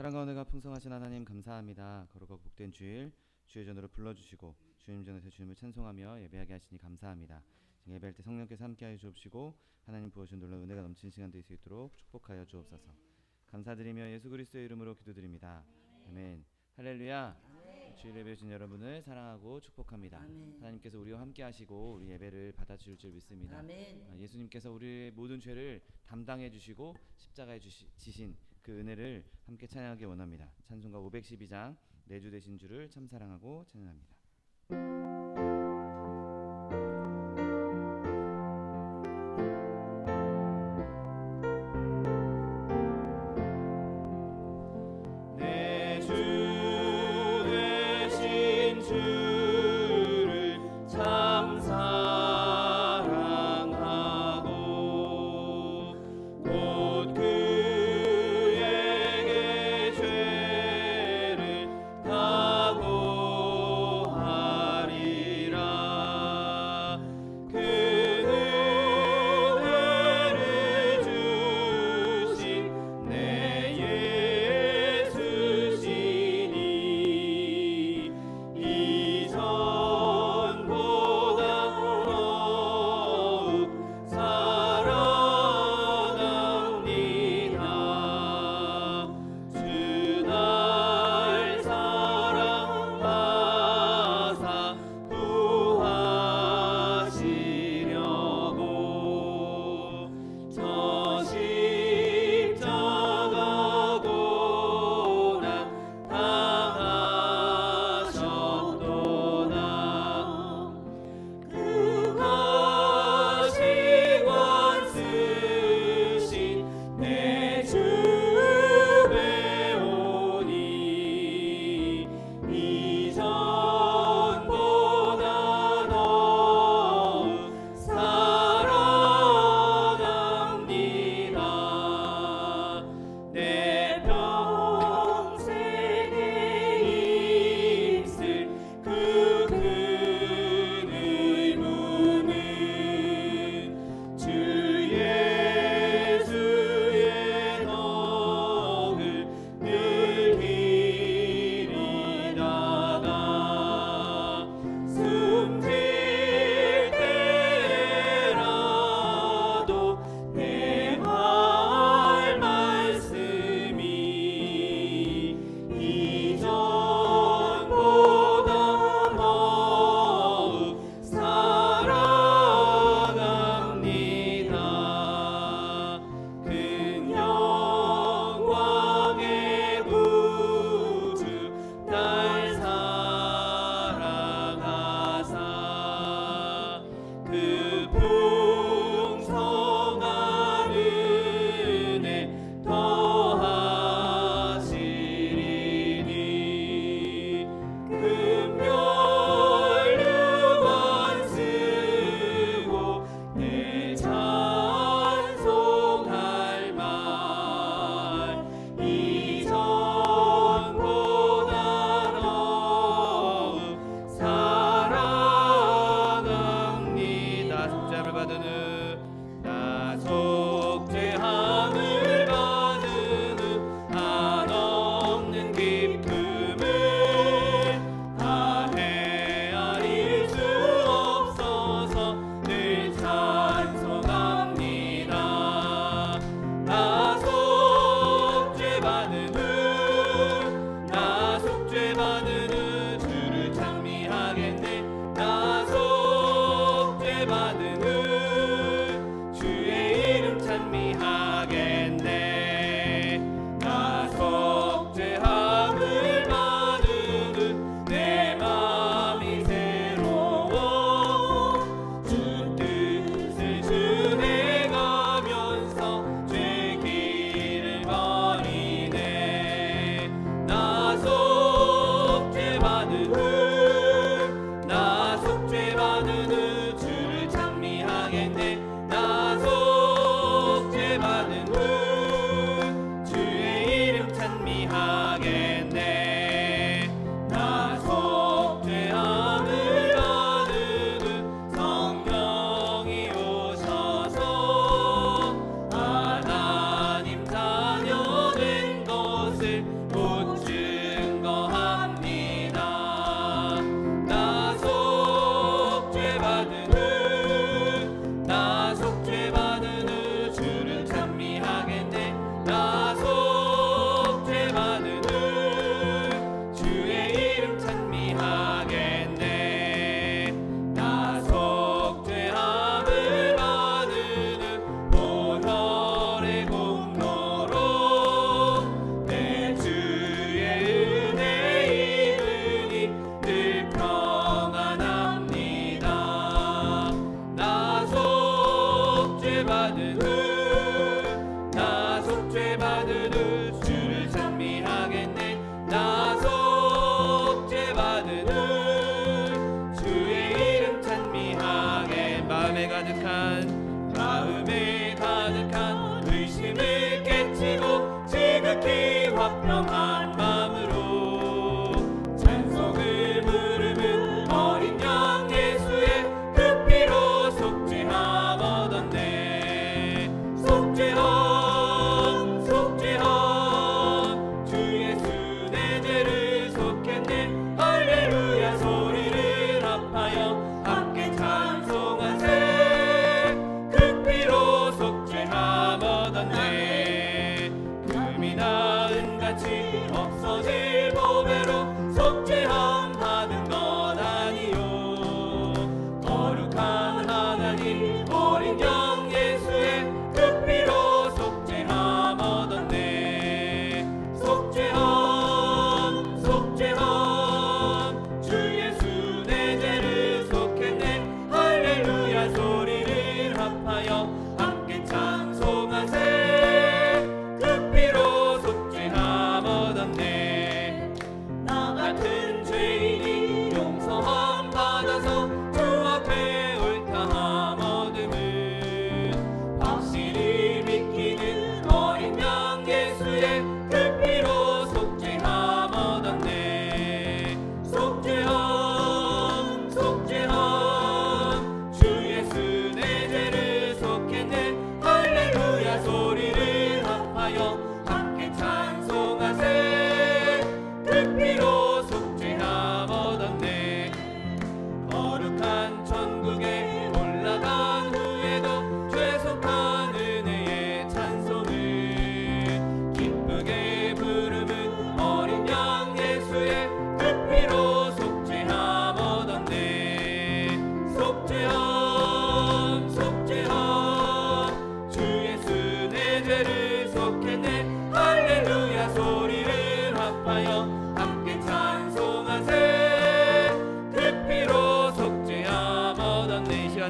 사랑과 은혜가 풍성하신 하나님 감사합니다. 거룩하고 복된 주일 주의 전으로 불러주시고 주님 전에서 주님을 찬송하며 예배하게 하시니 감사합니다. 예배할 때 성령께서 함께하여 주옵시고 하나님 부어주신 놀라운 은혜가 넘치는 시간 될 수 있도록 축복하여 주옵소서. 감사드리며 예수 그리스도의 이름으로 기도드립니다. 아멘. 할렐루야. 주일 예배 주신 여러분을 사랑하고 축복합니다. 아멘. 하나님께서 우리와 함께 하시고 우리 예배를 받아주실 줄 믿습니다. 아멘. 예수님께서 우리의 모든 죄를 담당해 주시고 십자가에 지신 그 은혜를 함께 찬양하기 원합니다. 찬송가 512장 내 주 되신 주를 참 사랑하고 찬양합니다.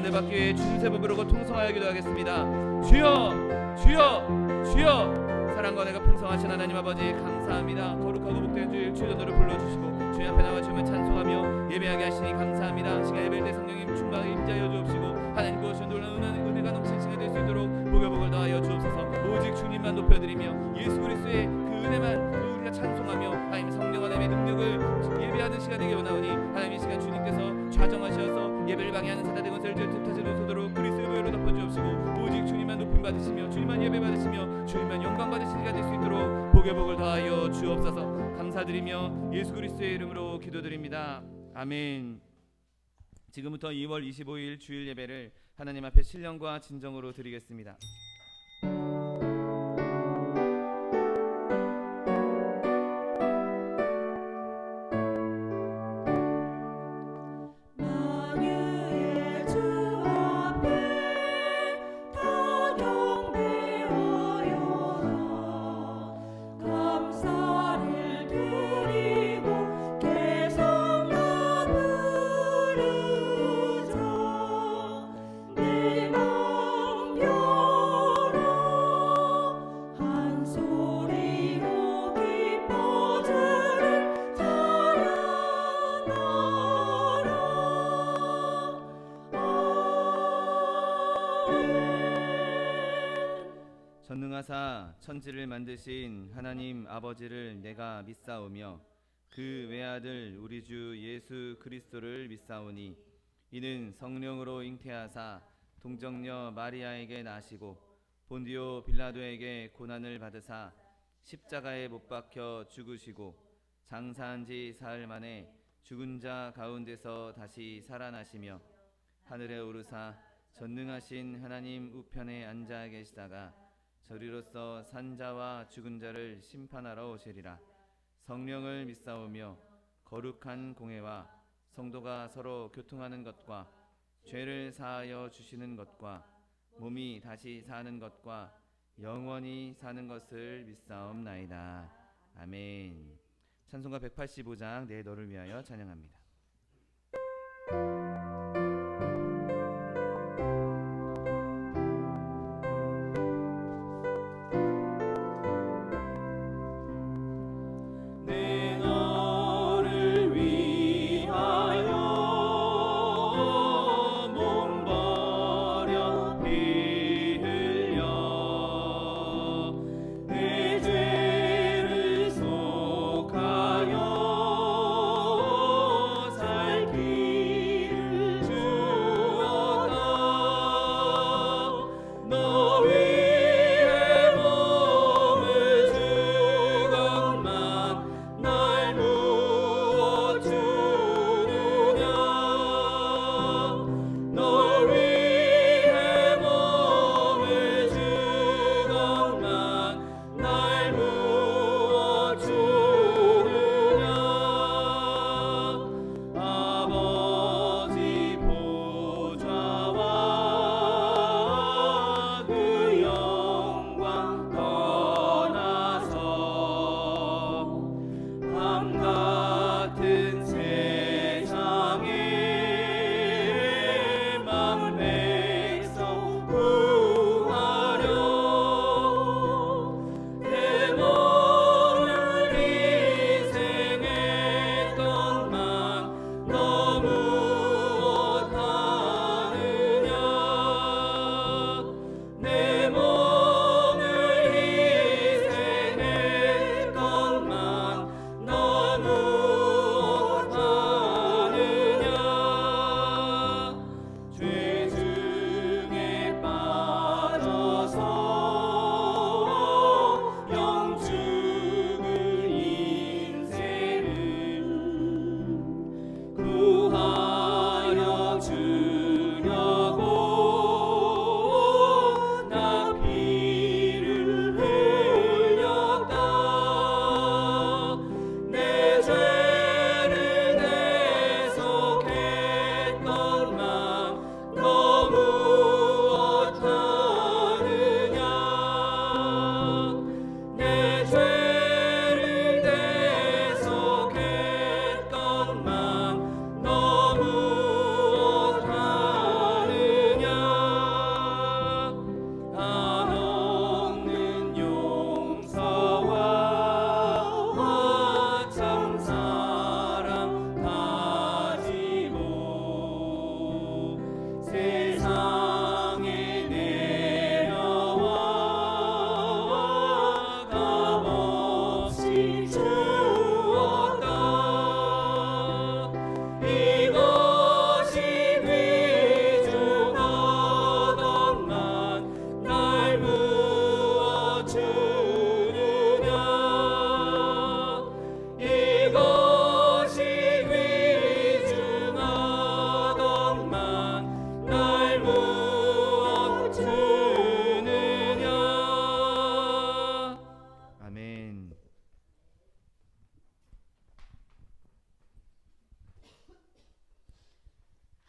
은혜를 받기 위해 주님 세 번 부르고 통성하여 기도하겠습니다. 주여 주여 주여. 사랑과 내가 풍성하신 하나님 아버지 감사합니다. 거룩하고 복된 주일 주의 전도를 불러주시고 주님 앞에 나와 주님을 찬송하며 예배하게 하시니 감사합니다. 시간 예배할 때 성령님 충만히 임재하여 주옵시고 하나님 무엇이 놀라운 은혜가 넘치는 시간 될 수 있도록 복을 더하여 주옵소서. 오직 주님만 높여드리며 예수 그리스도의 그 은혜만 우리가 찬송하며 하나님 성령 하나님의 능력을 예배하는 시간이 되게 원하오니 하나님 이 시간 주님께서 좌정하셔서 예배를 방해하는 사단의 권세를 뜻하시는 소도록 그리스도의 보혈로 덮어주옵시고 오직 주님만 높임 받으시며 주님만 예배 받으시며 주님만 영광 받으시는 시간 될 수 있도록 복을 더하여 주옵소서. 감사드리며 예수 그리스도의 이름으로 기도드립니다. 아멘. 지금부터 2월 25일 주일 예배를 하나님 앞에 신령과 진정으로 드리겠습니다. 전능하사 천지를 만드신 하나님 아버지를 내가 믿사오며 그 외아들 우리 주 예수 그리스도를 믿사오니 이는 성령으로 잉태하사 동정녀 마리아에게 나시고 본디오 빌라도에게 고난을 받으사 십자가에 못 박혀 죽으시고 장사한 지 사흘 만에 죽은 자 가운데서 다시 살아나시며 하늘에 오르사 전능하신 하나님 우편에 앉아 계시다가 저리로서 산자와 죽은 자를 심판하러 오시리라. 성령을 믿사오며 거룩한 공회와 성도가 서로 교통하는 것과 죄를 사하여 주시는 것과 몸이 다시 사는 것과 영원히 사는 것을 믿사옵나이다. 아멘. 찬송가 185장 내 너를 위하여 찬양합니다.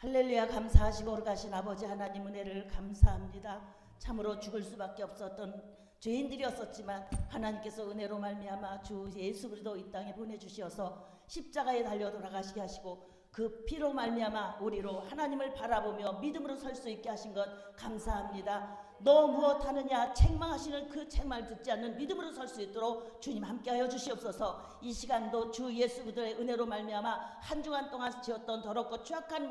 할렐루야. 감사하시고 오르가신 아버지 하나님 은혜를 감사합니다. 참으로 죽을 수밖에 없었던 죄인들이었었지만 하나님께서 은혜로 말미암아 주 예수 그리스도 이 땅에 보내주시어서 십자가에 달려 돌아가시게 하시고 그 피로 말미암아 우리로 하나님을 바라보며 믿음으로 설 수 있게 하신 것 감사합니다. 너 무엇하느냐 책망하시는 그 책망을 듣지 않는 믿음으로 설 수 있도록 주님 함께하여 주시옵소서. 이 시간도 주 예수 그리스도의 은혜로 말미암아 한 주간 동안 지었던 더럽고 죄악한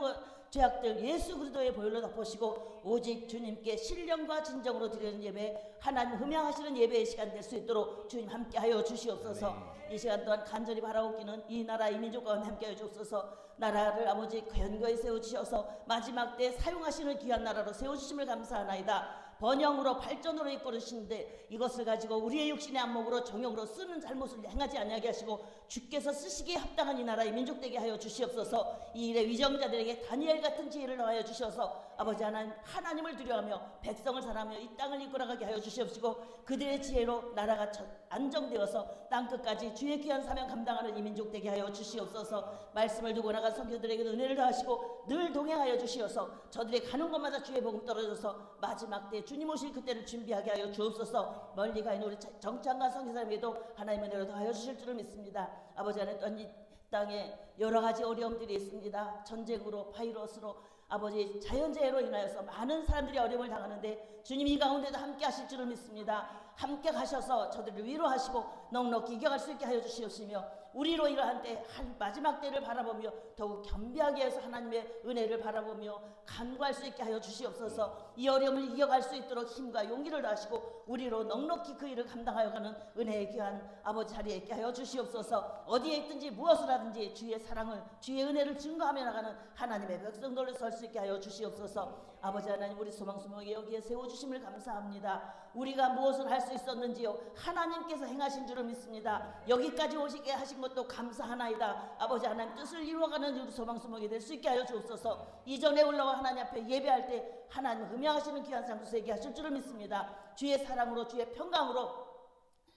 죄악들 예수 그리스도의 보혈로 덮으시고 오직 주님께 신령과 진정으로 드리는 예배, 하나님 흠양하시는 예배의 시간 될 수 있도록 주님 함께하여 주시옵소서. 이 시간 동안 간절히 바라오기는 이 나라 이 민족과 함께하여 주옵소서. 나라를 아버지 견고히 세워주셔서 마지막 때 사용하시는 귀한 나라로 세워주심을 감사하나이다. 번영으로 발전으로 이끌으시는데 이것을 가지고 우리의 육신의 안목으로 정욕으로 쓰는 잘못을 행하지 아니하게 하시고 주께서 쓰시기에 합당한 이 나라의 민족 되게 하여 주시옵소서. 이 일의 위정자들에게 다니엘 같은 지혜를 더하여 주셔서 아버지 하나님을 두려워하며 백성을 사랑하며 이 땅을 이끌어가게 하여 주시옵시고 그들의 지혜로 나라가 안정되어서 땅끝까지 주의 귀한 사명 감당하는 이 민족 되게 하여 주시옵소서. 말씀을 두고 나간 성도들에게도 은혜를 더하시고 늘 동행하여 주시어서 저들이 가는 곳마다 주의 복음 떨어져서 마지막 때 주님 오실 그때를 준비하게 하여 주옵소서. 멀리 가 있는 우리 정창관 성교사님에게도 하나님의 은혜로 더하여 주실 줄을 믿습니다. 아버지 하나님 이 땅에 여러 가지 어려움들이 있습니다. 전쟁으로 바이러스로 아버지 자연재해로 인하여서 많은 사람들이 어려움을 당하는데 주님 이 가운데도 함께 하실 줄을 믿습니다. 함께 가셔서 저들을 위로하시고 넉넉히 이겨갈 수 있게 하여 주시옵시며 우리로 이러한 때 마지막 때를 바라보며 더욱 겸비하게 해서 하나님의 은혜를 바라보며 간구할 수 있게 하여 주시옵소서. 이 어려움을 이겨갈 수 있도록 힘과 용기를 다하시고 우리로 넉넉히 그 일을 감당하여 가는 은혜의 귀한 아버지 자리에 있게 하여 주시옵소서. 어디에 있든지 무엇을 하든지 주의 사랑을 주의 은혜를 증거하며 나가는 하나님의 백성들을 설 수 있게 하여 주시옵소서. 아버지 하나님 우리 소망수목에 여기에 세워주심을 감사합니다. 우리가 무엇을 할 수 있었는지요 하나님께서 행하신 줄을 믿습니다. 여기까지 오시게 하신 것도 감사하나이다. 아버지 하나님 뜻을 이루어가는 우리 소망수목이 될 수 있게 하여 주옵소서. 이전에 올라와 하나님 앞에 예배할 때 하나님 흠양하시는 귀한 상주에게 하실 줄을 믿습니다. 주의 사랑으로 주의 평강으로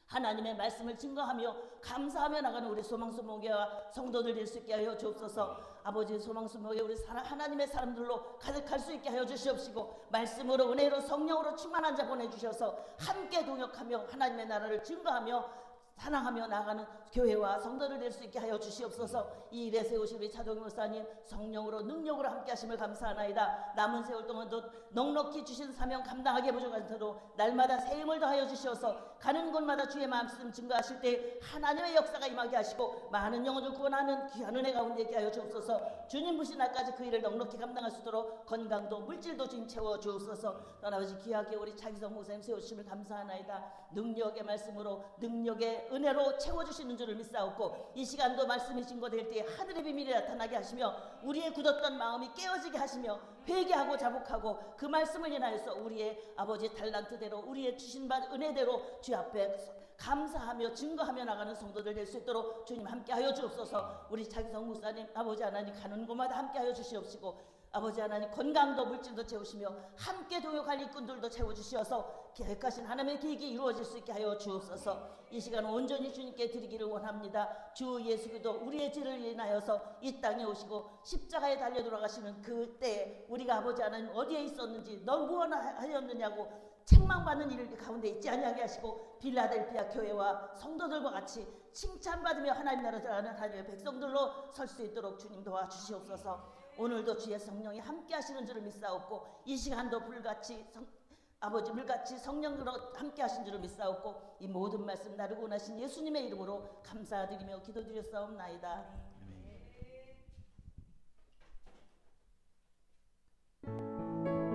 하나님의 말씀을 증거하며 감사하며 나가는 우리 소망수목회와 성도들 될 수 있게 하여 주옵소서. 아버지 소망수목회 우리 하나님의 사람들로 가득할 수 있게 하여 주시옵시고 말씀으로 은혜로 성령으로 충만한 자 보내주셔서 함께 동역하며 하나님의 나라를 증거하며 사랑하며 나가는 교회와 성도를 될 수 있게 하여 주시옵소서. 이 일에 세우신 우리 차동희 목사님 성령으로 능력으로 함께 하심을 감사하나이다. 남은 세월 동안도 넉넉히 주신 사명 감당하게 부족한데도 날마다 새 힘을 더하여 주시어서 가는 곳마다 주의 말씀 증거하실 때 하나님의 역사가 임하게 하시고 많은 영혼을 구원하는 귀한 은혜 가운데 있게 하여 주옵소서. 주님 부신 날까지 그 일을 넉넉히 감당할 수 있도록 건강도 물질도 주님 채워 주옵소서. 아버지 귀하게 우리 차기성 목사님 세우심을 감사하나이다. 능력의 말씀으로 능력의 은혜로 채워주시는 줄을 믿사옵고 이 시간도 말씀이 증거될 때에 하늘의 비밀이 나타나게 하시며 우리의 굳었던 마음이 깨어지게 하시며 회개하고 자복하고 그 말씀을 인하여서 우리의 아버지 달란트대로 우리의 주신 바 은혜대로 주 앞에 감사하며 증거하며 나가는 성도들 될 수 있도록 주님 함께하여 주옵소서. 우리 차기성 목사님 아버지 하나님 가는 곳마다 함께하여 주시옵시고 아버지 하나님 건강도 물질도 채우시며 함께 동역할 일꾼들도 채워주시어서 계획하신 하나님의 계획이 이루어질 수 있게 하여 주옵소서. 이 시간 온전히 주님께 드리기를 원합니다. 주 예수 그리스도 우리의 죄를 인하여서 이 땅에 오시고 십자가에 달려 돌아가시는 그때 우리가 아버지 하나님 어디에 있었는지 너 무엇하였느냐고 책망받는 일 가운데 있지 아니하게 하시고 빌라델피아 교회와 성도들과 같이 칭찬받으며 하나님 나라 들어가는 하나님의 백성들로 설 수 있도록 주님 도와주시옵소서. 오늘도 주의 성령이 함께 하시는 줄을 믿사옵고 이 시간도 불같이 아버지 물같이 성령으로 함께 하신 줄을 믿사옵고 이 모든 말씀 나르고 나신 예수님의 이름으로 감사드리며 기도드렸사옵나이다. 아멘.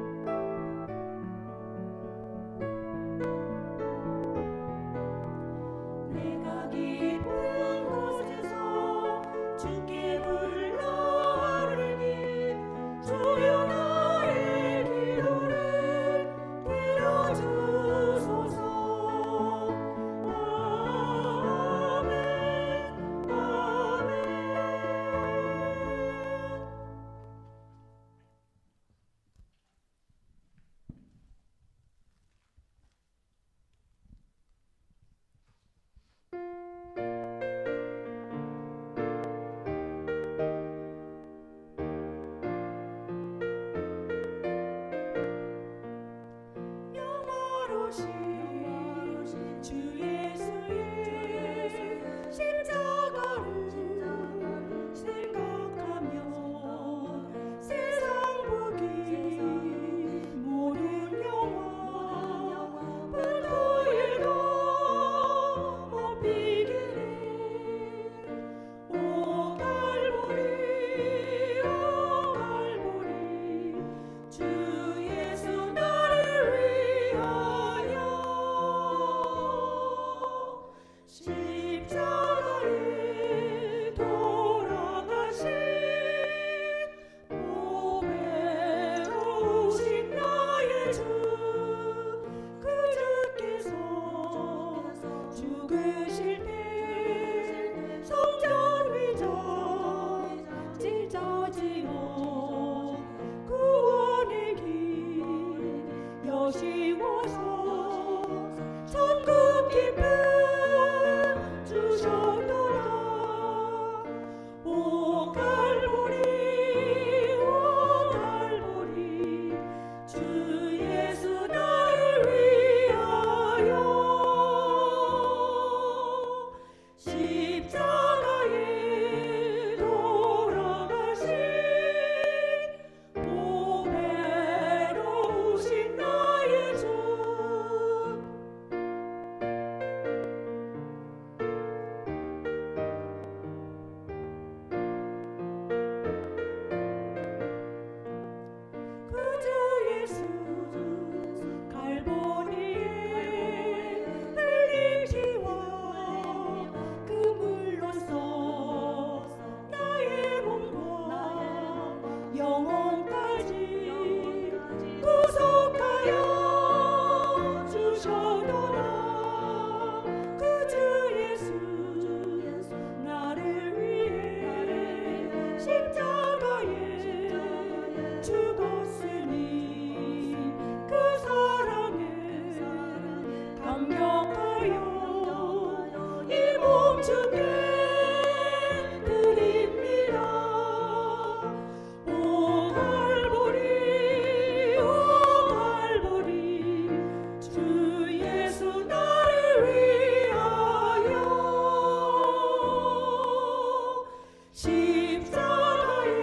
십자가에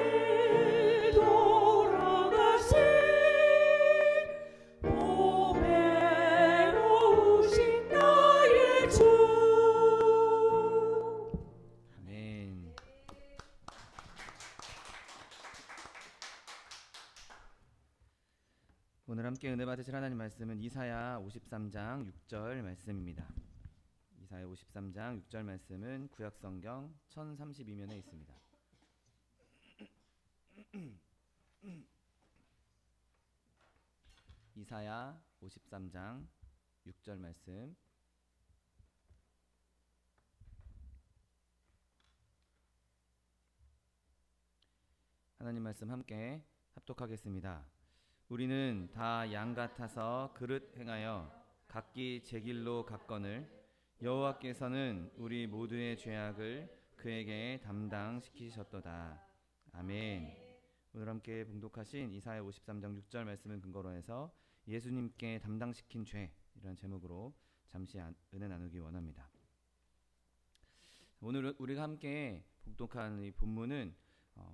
돌아가신 보배로우신 나의 주. 아멘. 오늘 함께 은혜 받으실 하나님 말씀은 이사야 53장 6절 말씀입니다. 이사야 53장 6절 말씀은 구약성경 1032면에 있습니다. 이사야 53장 6절 말씀. 하나님 말씀 함께 합독하겠습니다. 우리는 다 양 같아서 그릇 행하여 각기 제 길로 갔거늘 여호와께서는 우리 모두의 죄악을 그에게 담당시키셨도다. 아멘. 오늘 함께 봉독하신 이사야 53장 6절 말씀을 근거로 해서 예수님께 담당시킨 죄, 이런 제목으로 잠시 은혜 나누기 원합니다. 오늘 우리가 함께 봉독한 이 본문은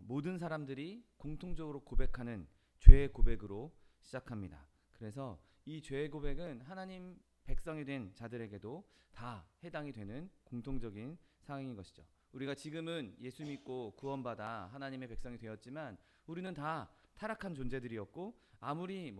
모든 사람들이 공통적으로 고백하는 죄의 고백으로 시작합니다. 그래서 이 죄의 고백은 하나님 백성이 된 자들에게도 다 해당이 되는 공통적인 상황인 것이죠. 우리가 지금은 예수 믿고 구원받아 하나님의 백성이 되었지만 우리는 다 타락한 존재들이었고, 아무리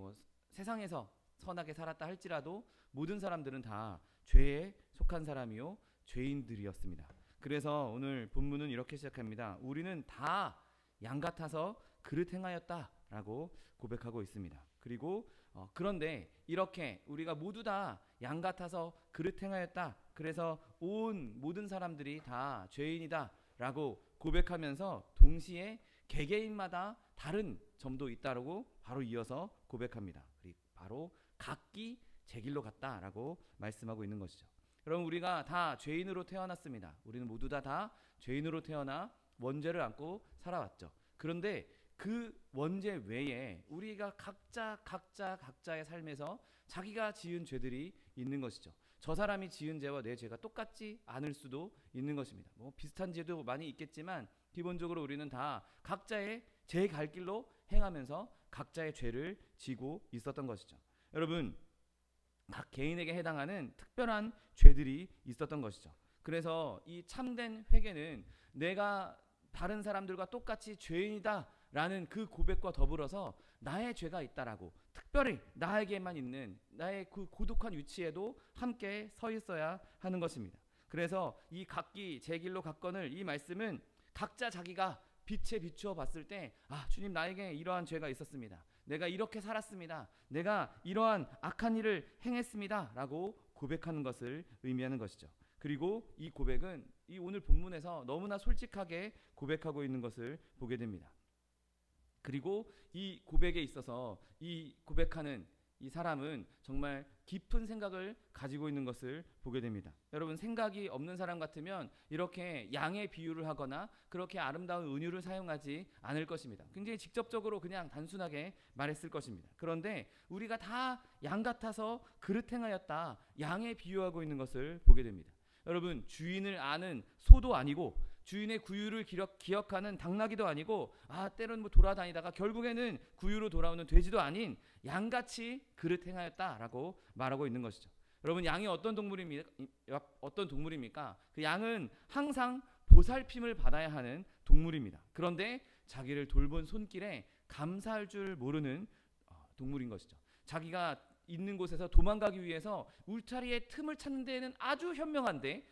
세상에서 선하게 살았다 할지라도 모든 사람들은 다 죄에 속한 사람이요 죄인들이었습니다. 그래서 오늘 본문은 이렇게 시작합니다. 우리는 다 양 같아서 그릇 행하였다 라고 고백하고 있습니다. 그리고 그런데 이렇게 우리가 모두 다 양 같아서 그릇 행하였다, 그래서 모든 사람들이 다 죄인이다 라고 고백하면서 동시에 개개인마다 다른 점도 있다라고 바로 이어서 고백합니다. 그리고 바로 각기 제 길로 갔다라고 말씀하고 있는 것이죠. 그럼 우리가 다 죄인으로 태어났습니다. 우리는 모두 다 죄인으로 태어나 원죄를 안고 살아왔죠. 그런데 그 원죄 외에 우리가 각자의 삶에서 자기가 지은 죄들이 있는 것이죠. 저 사람이 지은 죄와 내 죄가 똑같지 않을 수도 있는 것입니다. 비슷한 죄도 많이 있겠지만 기본적으로 우리는 다 각자의 제 갈 길로 행하면서 각자의 죄를 지고 있었던 것이죠. 여러분, 각 개인에게 해당하는 특별한 죄들이 있었던 것이죠. 그래서 이 참된 회개는 내가 다른 사람들과 똑같이 죄인이다 라는 그 고백과 더불어서 나의 죄가 있다라고, 특별히 나에게만 있는 나의 그 고독한 위치에도 함께 서 있어야 하는 것입니다. 그래서 이 각기 제 길로 갔거늘, 이 말씀은 각자 자기가 빛에 비추어 봤을 때, 주님, 나에게 이러한 죄가 있었습니다. 내가 이렇게 살았습니다. 내가 이러한 악한 일을 행했습니다 라고 고백하는 것을 의미하는 것이죠. 그리고 이 고백은 이 오늘 본문에서 너무나 솔직하게 고백하고 있는 것을 보게 됩니다. 그리고 이 고백에 있어서 이 고백하는 이 사람은 정말 깊은 생각을 가지고 있는 것을 보게 됩니다. 여러분, 생각이 없는 사람 같으면 이렇게 양의 비유를 하거나 그렇게 아름다운 은유를 사용하지 않을 것입니다. 굉장히 직접적으로 그냥 단순하게 말했을 것입니다. 그런데 우리가 다 양 같아서 그릇 행하였다, 양에 비유하고 있는 것을 보게 됩니다. 여러분, 주인을 아는 소도 아니고 주인의 구유를 기억하는 당나귀도 아니고 때로는 돌아다니다가 결국에는 구유로 돌아오는 돼지도 아닌 양같이 그릇 행하였다라고 말하고 있는 것이죠. 여러분, 양이 어떤 동물입니까? 그 양은 항상 보살핌을 받아야 하는 동물입니다. 그런데 자기를 돌본 손길에 감사할 줄 모르는 동물인 것이죠. 자기가 있는 곳에서 도망가기 위해서 울타리의 틈을 찾는 데에는 아주 현명한데,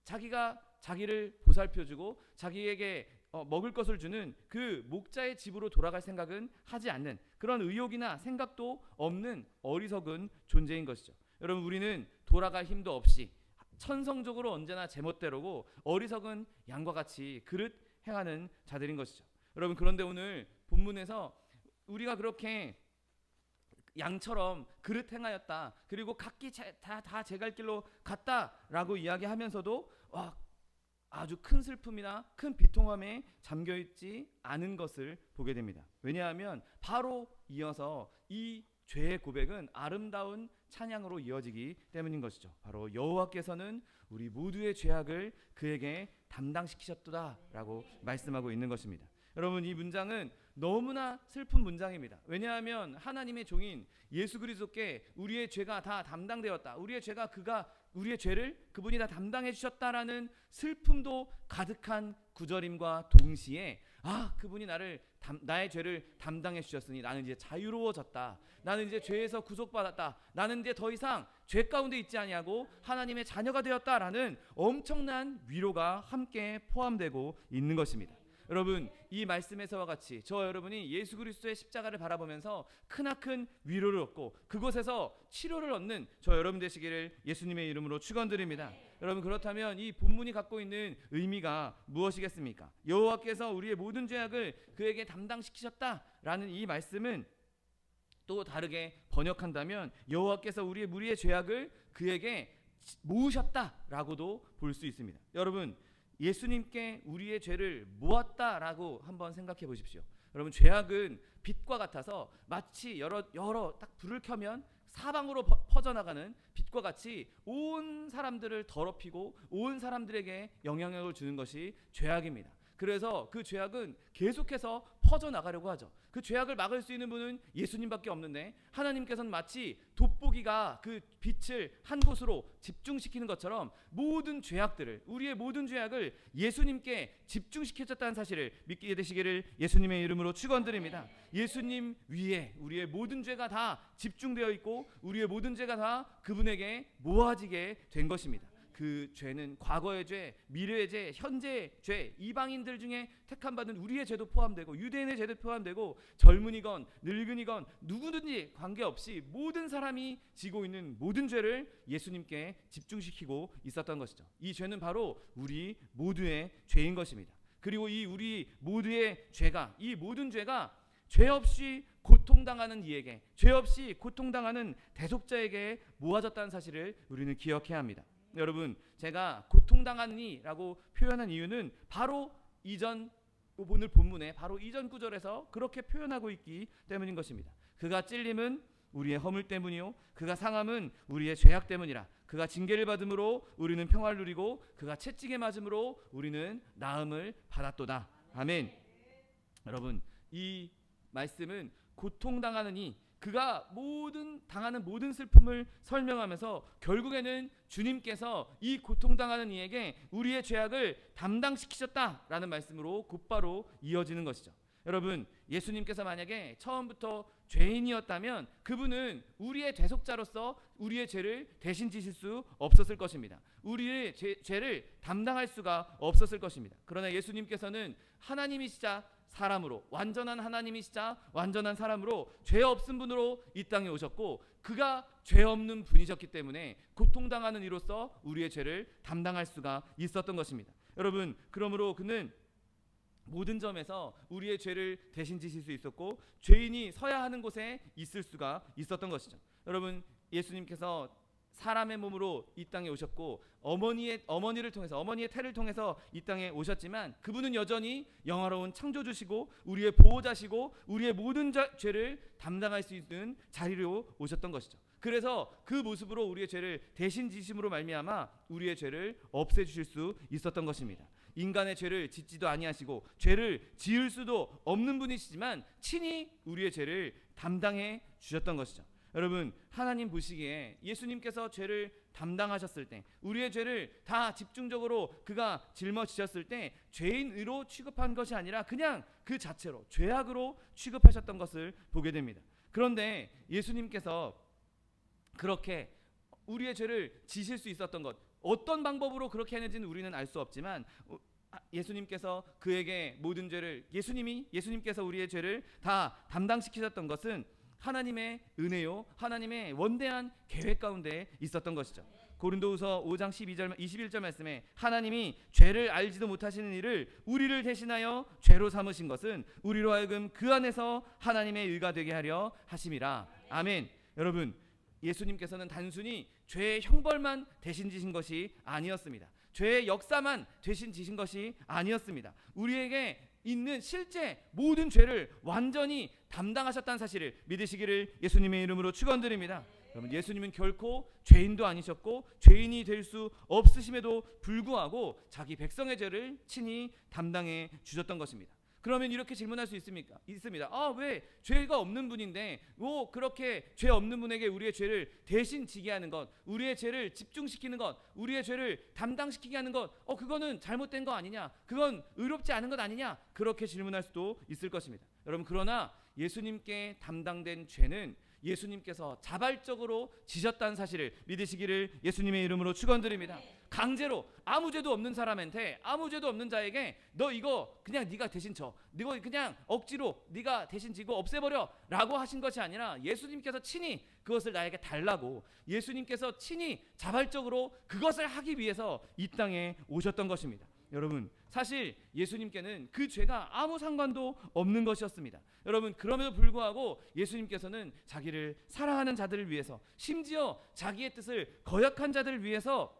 자기가 자기를 보살펴주고 자기에게 먹을 것을 주는 그 목자의 집으로 돌아갈 생각은 하지 않는, 그런 의욕이나 생각도 없는 어리석은 존재인 것이죠. 여러분, 우리는 돌아갈 힘도 없이 천성적으로 언제나 제멋대로고 어리석은 양과 같이 그릇 행하는 자들인 것이죠. 여러분, 그런데 오늘 본문에서 우리가 그렇게 양처럼 그릇 행하였다, 그리고 각기 다 제 갈 길로 갔다라고 이야기하면서도 아주 큰 슬픔이나 큰 비통함에 잠겨있지 않은 것을 보게 됩니다. 왜냐하면 바로 이어서 이 죄의 고백은 아름다운 찬양으로 이어지기 때문인 것이죠. 바로 여호와께서는 우리 모두의 죄악을 그에게 담당시키셨도다라고 말씀하고 있는 것입니다. 여러분, 이 문장은 너무나 슬픈 문장입니다. 왜냐하면 하나님의 종인 예수 그리스도께 우리의 죄가 다 담당되었다, 우리의 죄를 그분이 다 담당해 주셨다라는 슬픔도 가득한 구절임과 동시에 그분이 나의 죄를 담당해 주셨으니 나는 이제 자유로워졌다, 나는 이제 죄에서 구속받았다, 나는 이제 더 이상 죄 가운데 있지 아니하고 하나님의 자녀가 되었다라는 엄청난 위로가 함께 포함되고 있는 것입니다. 여러분, 이 말씀에서와 같이 저 여러분이 예수 그리스도의 십자가를 바라보면서 크나큰 위로를 얻고 그곳에서 치료를 얻는 저 여러분 되시기를 예수님의 이름으로 축원드립니다. 여러분, 그렇다면 이 본문이 갖고 있는 의미가 무엇이겠습니까? 여호와께서 우리의 모든 죄악을 그에게 담당시키셨다라는 이 말씀은 또 다르게 번역한다면 여호와께서 우리의 무리의 죄악을 그에게 모으셨다라고도 볼 수 있습니다. 여러분, 예수님께 우리의 죄를 모았다라고 한번 생각해 보십시오. 여러분, 죄악은 빛과 같아서 마치 여러 딱 불을 켜면 사방으로 퍼져나가는 빛과 같이 온 사람들을 더럽히고 온 사람들에게 영향력을 주는 것이 죄악입니다. 그래서 그 죄악은 계속해서 퍼져나가려고 하죠. 그 죄악을 막을 수 있는 분은 예수님밖에 없는데 하나님께서는 마치 돋보기가 그 빛을 한 곳으로 집중시키는 것처럼 모든 죄악들을, 우리의 모든 죄악을 예수님께 집중시켜줬다는 사실을 믿게 되시기를 예수님의 이름으로 축원드립니다. 예수님 위에 우리의 모든 죄가 다 집중되어 있고 우리의 모든 죄가 다 그분에게 모아지게 된 것입니다. 그 죄는 과거의 죄, 미래의 죄, 현재의 죄, 이방인들 중에 택함받은 우리의 죄도 포함되고 유대인의 죄도 포함되고 젊은이건 늙은이건 누구든지 관계없이 모든 사람이 지고 있는 모든 죄를 예수님께 집중시키고 있었던 것이죠. 이 죄는 바로 우리 모두의 죄인 것입니다. 그리고 이 우리 모두의 죄가, 이 모든 죄가 죄 없이 고통당하는 이에게, 죄 없이 고통당하는 대속자에게 모아졌다는 사실을 우리는 기억해야 합니다. 여러분, 제가 고통당하니라고 표현한 이유는 바로 오늘 본문에 바로 이전 구절에서 그렇게 표현하고 있기 때문인 것입니다. 그가 찔림은 우리의 허물 때문이요 그가 상함은 우리의 죄악 때문이라. 그가 징계를 받음으로 우리는 평화를 누리고 그가 채찍에 맞음으로 우리는 나음을 받았도다. 아멘. 여러분, 이 말씀은 고통당하는 이, 그가 당하는 모든 슬픔을 설명하면서 결국에는 주님께서 이 고통당하는 이에게 우리의 죄악을 담당시키셨다라는 말씀으로 곧바로 이어지는 것이죠. 여러분, 예수님께서 만약에 처음부터 죄인이었다면 그분은 우리의 대속자로서 우리의 죄를 대신 지실 수 없었을 것입니다. 우리의 죄를 담당할 수가 없었을 것입니다. 그러나 예수님께서는 하나님이시자 사람으로, 완전한 하나님이시자 완전한 사람으로 죄 없은 분으로 이 땅에 오셨고 그가 죄 없는 분이셨기 때문에 고통당하는 이로써 우리의 죄를 담당할 수가 있었던 것입니다. 여러분, 그러므로 그는 모든 점에서 우리의 죄를 대신 지실 수 있었고 죄인이 서야 하는 곳에 있을 수가 있었던 것이죠. 여러분, 예수님께서 사람의 몸으로 이 땅에 오셨고 어머니를 통해서, 어머니의 태를 통해서 이 땅에 오셨지만 그분은 여전히 영화로운 창조주시고 우리의 보호자시고 우리의 모든 죄를 담당할 수 있는 자리로 오셨던 것이죠. 그래서 그 모습으로 우리의 죄를 대신 지심으로 말미암아 우리의 죄를 없애주실 수 있었던 것입니다. 인간의 죄를 짓지도 아니하시고 죄를 지을 수도 없는 분이시지만 친히 우리의 죄를 담당해 주셨던 것이죠. 여러분, 하나님 보시기에 예수님께서 죄를 담당하셨을 때, 우리의 죄를 다 집중적으로 그가 짊어지셨을 때 죄인으로 취급한 것이 아니라 그냥 그 자체로 죄악으로 취급하셨던 것을 보게 됩니다. 그런데 예수님께서 그렇게 우리의 죄를 지실 수 있었던 것, 어떤 방법으로 그렇게 했는지는 우리는 알 수 없지만 예수님께서 그에게 모든 죄를, 예수님께서 우리의 죄를 다 담당시키셨던 것은 하나님의 은혜요, 하나님의 원대한 계획 가운데 있었던 것이죠. 고린도후서 5장 21절 말씀에 하나님이 죄를 알지도 못하시는 이를 우리를 대신하여 죄로 삼으신 것은 우리로 하여금 그 안에서 하나님의 의가 되게 하려 하심이라. 아멘. 여러분, 예수님께서는 단순히 죄의 형벌만 대신 지신 것이 아니었습니다. 죄의 역사만 대신 지신 것이 아니었습니다. 우리에게 있는 실제 모든 죄를 완전히 담당하셨다는 사실을 믿으시기를 예수님의 이름으로 축원드립니다. 여러분, 예수님은 결코 죄인도 아니셨고 죄인이 될 수 없으심에도 불구하고 자기 백성의 죄를 친히 담당해 주셨던 것입니다. 그러면 이렇게 질문할 수 있습니다. 왜 죄가 없는 분인데 그렇게 죄 없는 분에게 우리의 죄를 대신 지게 하는 것, 우리의 죄를 집중시키는 것, 우리의 죄를 담당시키게 하는 것, 그거는 잘못된 거 아니냐, 그건 의롭지 않은 것 아니냐, 그렇게 질문할 수도 있을 것입니다. 여러분, 그러나 예수님께 담당된 죄는 예수님께서 자발적으로 지셨다는 사실을 믿으시기를 예수님의 이름으로 축원드립니다. 강제로 아무 죄도 없는 사람한테, 아무 죄도 없는 자에게 너 이거 그냥 네가 대신 져, 이거 그냥 억지로 네가 대신 지고 없애버려 라고 하신 것이 아니라 예수님께서 친히 그것을 나에게 달라고 예수님께서 친히 자발적으로 그것을 하기 위해서 이 땅에 오셨던 것입니다. 여러분, 사실 예수님께는 그 죄가 아무 상관도 없는 것이었습니다. 여러분, 그럼에도 불구하고 예수님께서는 자기를 사랑하는 자들을 위해서, 심지어 자기의 뜻을 거역한 자들을 위해서,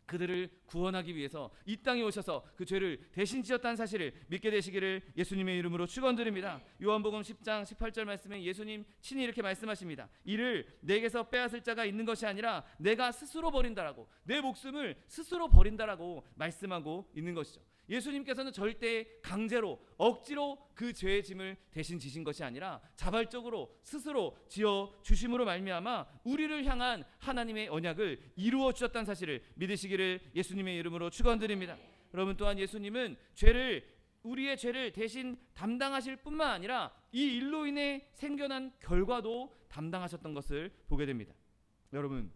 그들을 구원하기 위해서 이 땅에 오셔서 그 죄를 대신 지었다는 사실을 믿게 되시기를 예수님의 이름으로 축원드립니다. 요한복음 10장 18절 말씀에 예수님 친히 이렇게 말씀하십니다. 이를 내게서 빼앗을 자가 있는 것이 아니라 내가 스스로 버린다라고, 내 목숨을 스스로 버린다라고 말씀하고 있는 것이죠. 예수님께서는 절대 강제로 억지로 그 죄의 짐을 대신 지신 것이 아니라 자발적으로 스스로 지어 주심으로 말미암아 우리를 향한 하나님의 언약을 이루어 주셨다는 사실을 믿으시기를 예수님의 이름으로 축원드립니다. 여러분, 또한 예수님은 우리의 죄를 대신 담당하실 뿐만 아니라 이 일로 인해 생겨난 결과도 담당하셨던 것을 보게 됩니다. 여러분,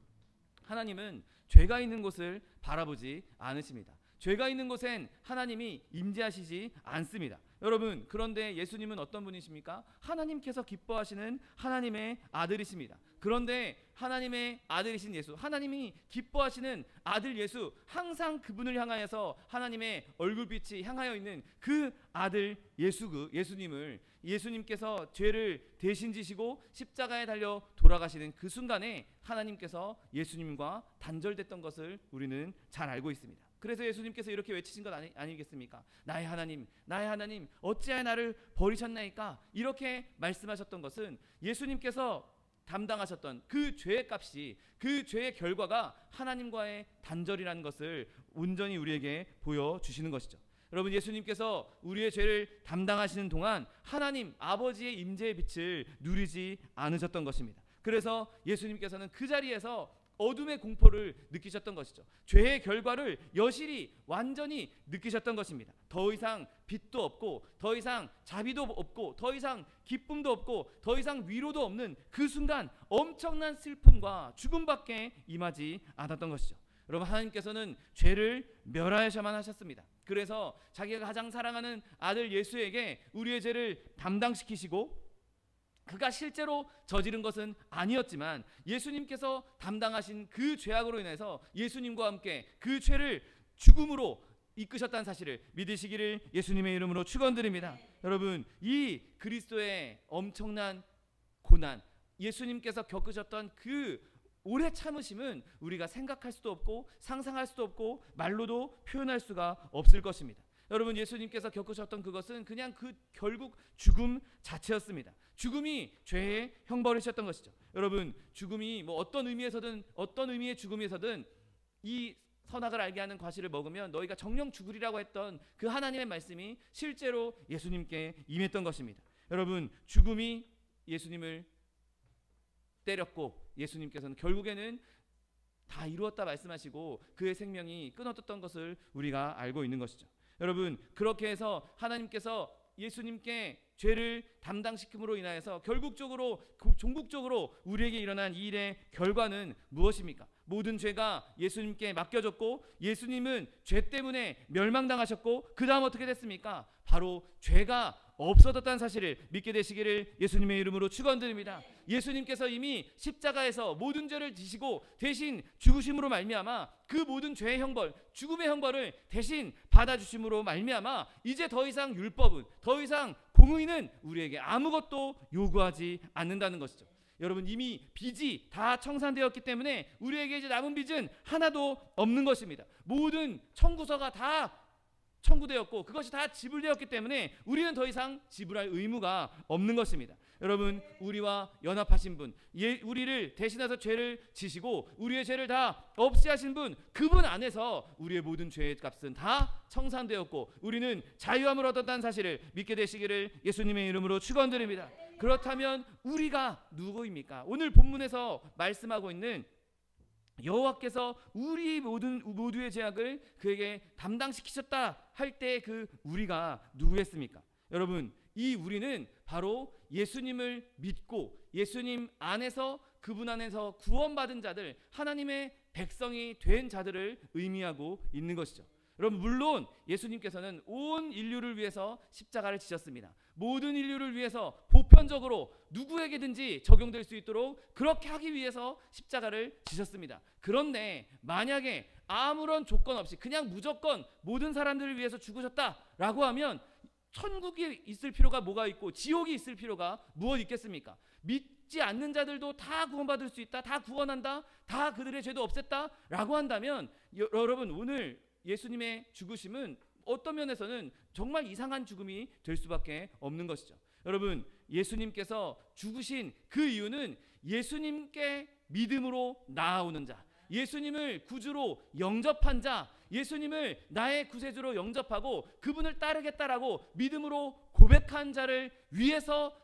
하나님은 죄가 있는 곳을 바라보지 않으십니다. 죄가 있는 곳엔 하나님이 임재하시지 않습니다. 여러분, 그런데 예수님은 어떤 분이십니까? 하나님께서 기뻐하시는 하나님의 아들이십니다. 그런데 하나님의 아들이신 예수, 하나님이 기뻐하시는 아들 예수, 항상 그분을 향하여서 하나님의 얼굴빛이 향하여 있는 그 아들 예수님을 예수님께서 죄를 대신 지시고 십자가에 달려 돌아가시는 그 순간에 하나님께서 예수님과 단절됐던 것을 우리는 잘 알고 있습니다. 그래서 예수님께서 이렇게 외치신 것 아니겠습니까? 나의 하나님, 나의 하나님, 어찌하여 나를 버리셨나이까? 이렇게 말씀하셨던 것은 예수님께서 담당하셨던 그 죄의 값이, 그 죄의 결과가 하나님과의 단절이라는 것을 온전히 우리에게 보여주시는 것이죠. 여러분, 예수님께서 우리의 죄를 담당하시는 동안 하나님 아버지의 임재의 빛을 누리지 않으셨던 것입니다. 그래서 예수님께서는 그 자리에서 어둠의 공포를 느끼셨던 것이죠. 죄의 결과를 여실히 완전히 느끼셨던 것입니다. 더 이상 빛도 없고, 더 이상 자비도 없고, 더 이상 기쁨도 없고, 더 이상 위로도 없는 그 순간 엄청난 슬픔과 죽음밖에 임하지 않았던 것이죠. 여러분, 하나님께서는 죄를 멸하셔야만 하셨습니다. 그래서 자기가 가장 사랑하는 아들 예수에게 우리의 죄를 담당시키시고, 그가 실제로 저지른 것은 아니었지만 예수님께서 담당하신 그 죄악으로 인해서 예수님과 함께 그 죄를 죽음으로 이끄셨다는 사실을 믿으시기를 예수님의 이름으로 축원드립니다. 여러분, 이 그리스도의 엄청난 고난, 예수님께서 겪으셨던 그 오래 참으심은 우리가 생각할 수도 없고 상상할 수도 없고 말로도 표현할 수가 없을 것입니다. 여러분, 예수님께서 겪으셨던 그것은 그냥 그 결국 죽음 자체였습니다. 죽음이 죄의 형벌이셨던 것이죠. 여러분, 죽음이 어떤 의미의 죽음에서든 이 선악을 알게 하는 과실을 먹으면 너희가 정령 죽으리라고 했던 그 하나님의 말씀이 실제로 예수님께 임했던 것입니다. 여러분, 죽음이 예수님을 때렸고 예수님께서는 결국에는 다 이루었다 말씀하시고 그의 생명이 끊어졌던 것을 우리가 알고 있는 것이죠. 여러분, 그렇게 해서 하나님께서 예수님께 죄를 담당시킴으로 인하여서 종국적으로 우리에게 일어난 이 일의 결과는 무엇입니까? 모든 죄가 예수님께 맡겨졌고 예수님은 죄 때문에 멸망당하셨고 그 다음 어떻게 됐습니까? 바로 죄가 없어졌다는 사실을 믿게 되시기를 예수님의 이름으로 축원드립니다. 예수님께서 이미 십자가에서 모든 죄를 지시고 대신 죽으심으로 말미암아 그 모든 죄의 형벌, 죽음의 형벌을 대신 받아주심으로 말미암아 이제 더 이상 율법은, 더 이상 공의는 우리에게 아무것도 요구하지 않는다는 것이죠. 여러분, 이미 빚이 다 청산되었기 때문에 우리에게 이제 남은 빚은 하나도 없는 것입니다. 모든 청구서가 다 청구되었고 그것이 다 지불되었기 때문에 우리는 더 이상 지불할 의무가 없는 것입니다. 여러분, 우리와 연합하신 분, 우리를 대신해서 죄를 지시고 우리의 죄를 다 없이 하신 분, 그분 안에서 우리의 모든 죄의 값은 다 청산되었고 우리는 자유함을 얻었다는 사실을 믿게 되시기를 예수님의 이름으로 축원드립니다. 그렇다면 우리가 누구입니까? 오늘 본문에서 말씀하고 있는 여호와께서 우리 모두의 죄악을 그에게 담당시키셨다 할 때 그 우리가 누구였습니까? 여러분, 이 우리는 바로 예수님을 믿고 예수님 안에서, 그분 안에서 구원받은 자들, 하나님의 백성이 된 자들을 의미하고 있는 것이죠. 여러분, 물론 예수님께서는 온 인류를 위해서 십자가를 지셨습니다. 모든 인류를 위해서 보편적으로 누구에게든지 적용될 수 있도록 그렇게 하기 위해서 십자가를 지셨습니다. 그런데 만약에 아무런 조건 없이 그냥 무조건 모든 사람들을 위해서 죽으셨다라고 하면 천국이 있을 필요가 뭐가 있고 지옥이 있을 필요가 무엇 있겠습니까? 믿지 않는 자들도 다 구원받을 수 있다, 다 구원한다, 다 그들의 죄도 없앴다 라고 한다면 여러분, 오늘 예수님의 죽으심은 어떤 면에서는 정말 이상한 죽음이 될 수밖에 없는 것이죠. 여러분, 예수님께서 죽으신 그 이유는 예수님께 믿음으로 나아오는 자, 예수님을 구주로 영접한 자, 예수님을 나의 구세주로 영접하고 그분을 따르겠다라고 믿음으로 고백한 자를 위해서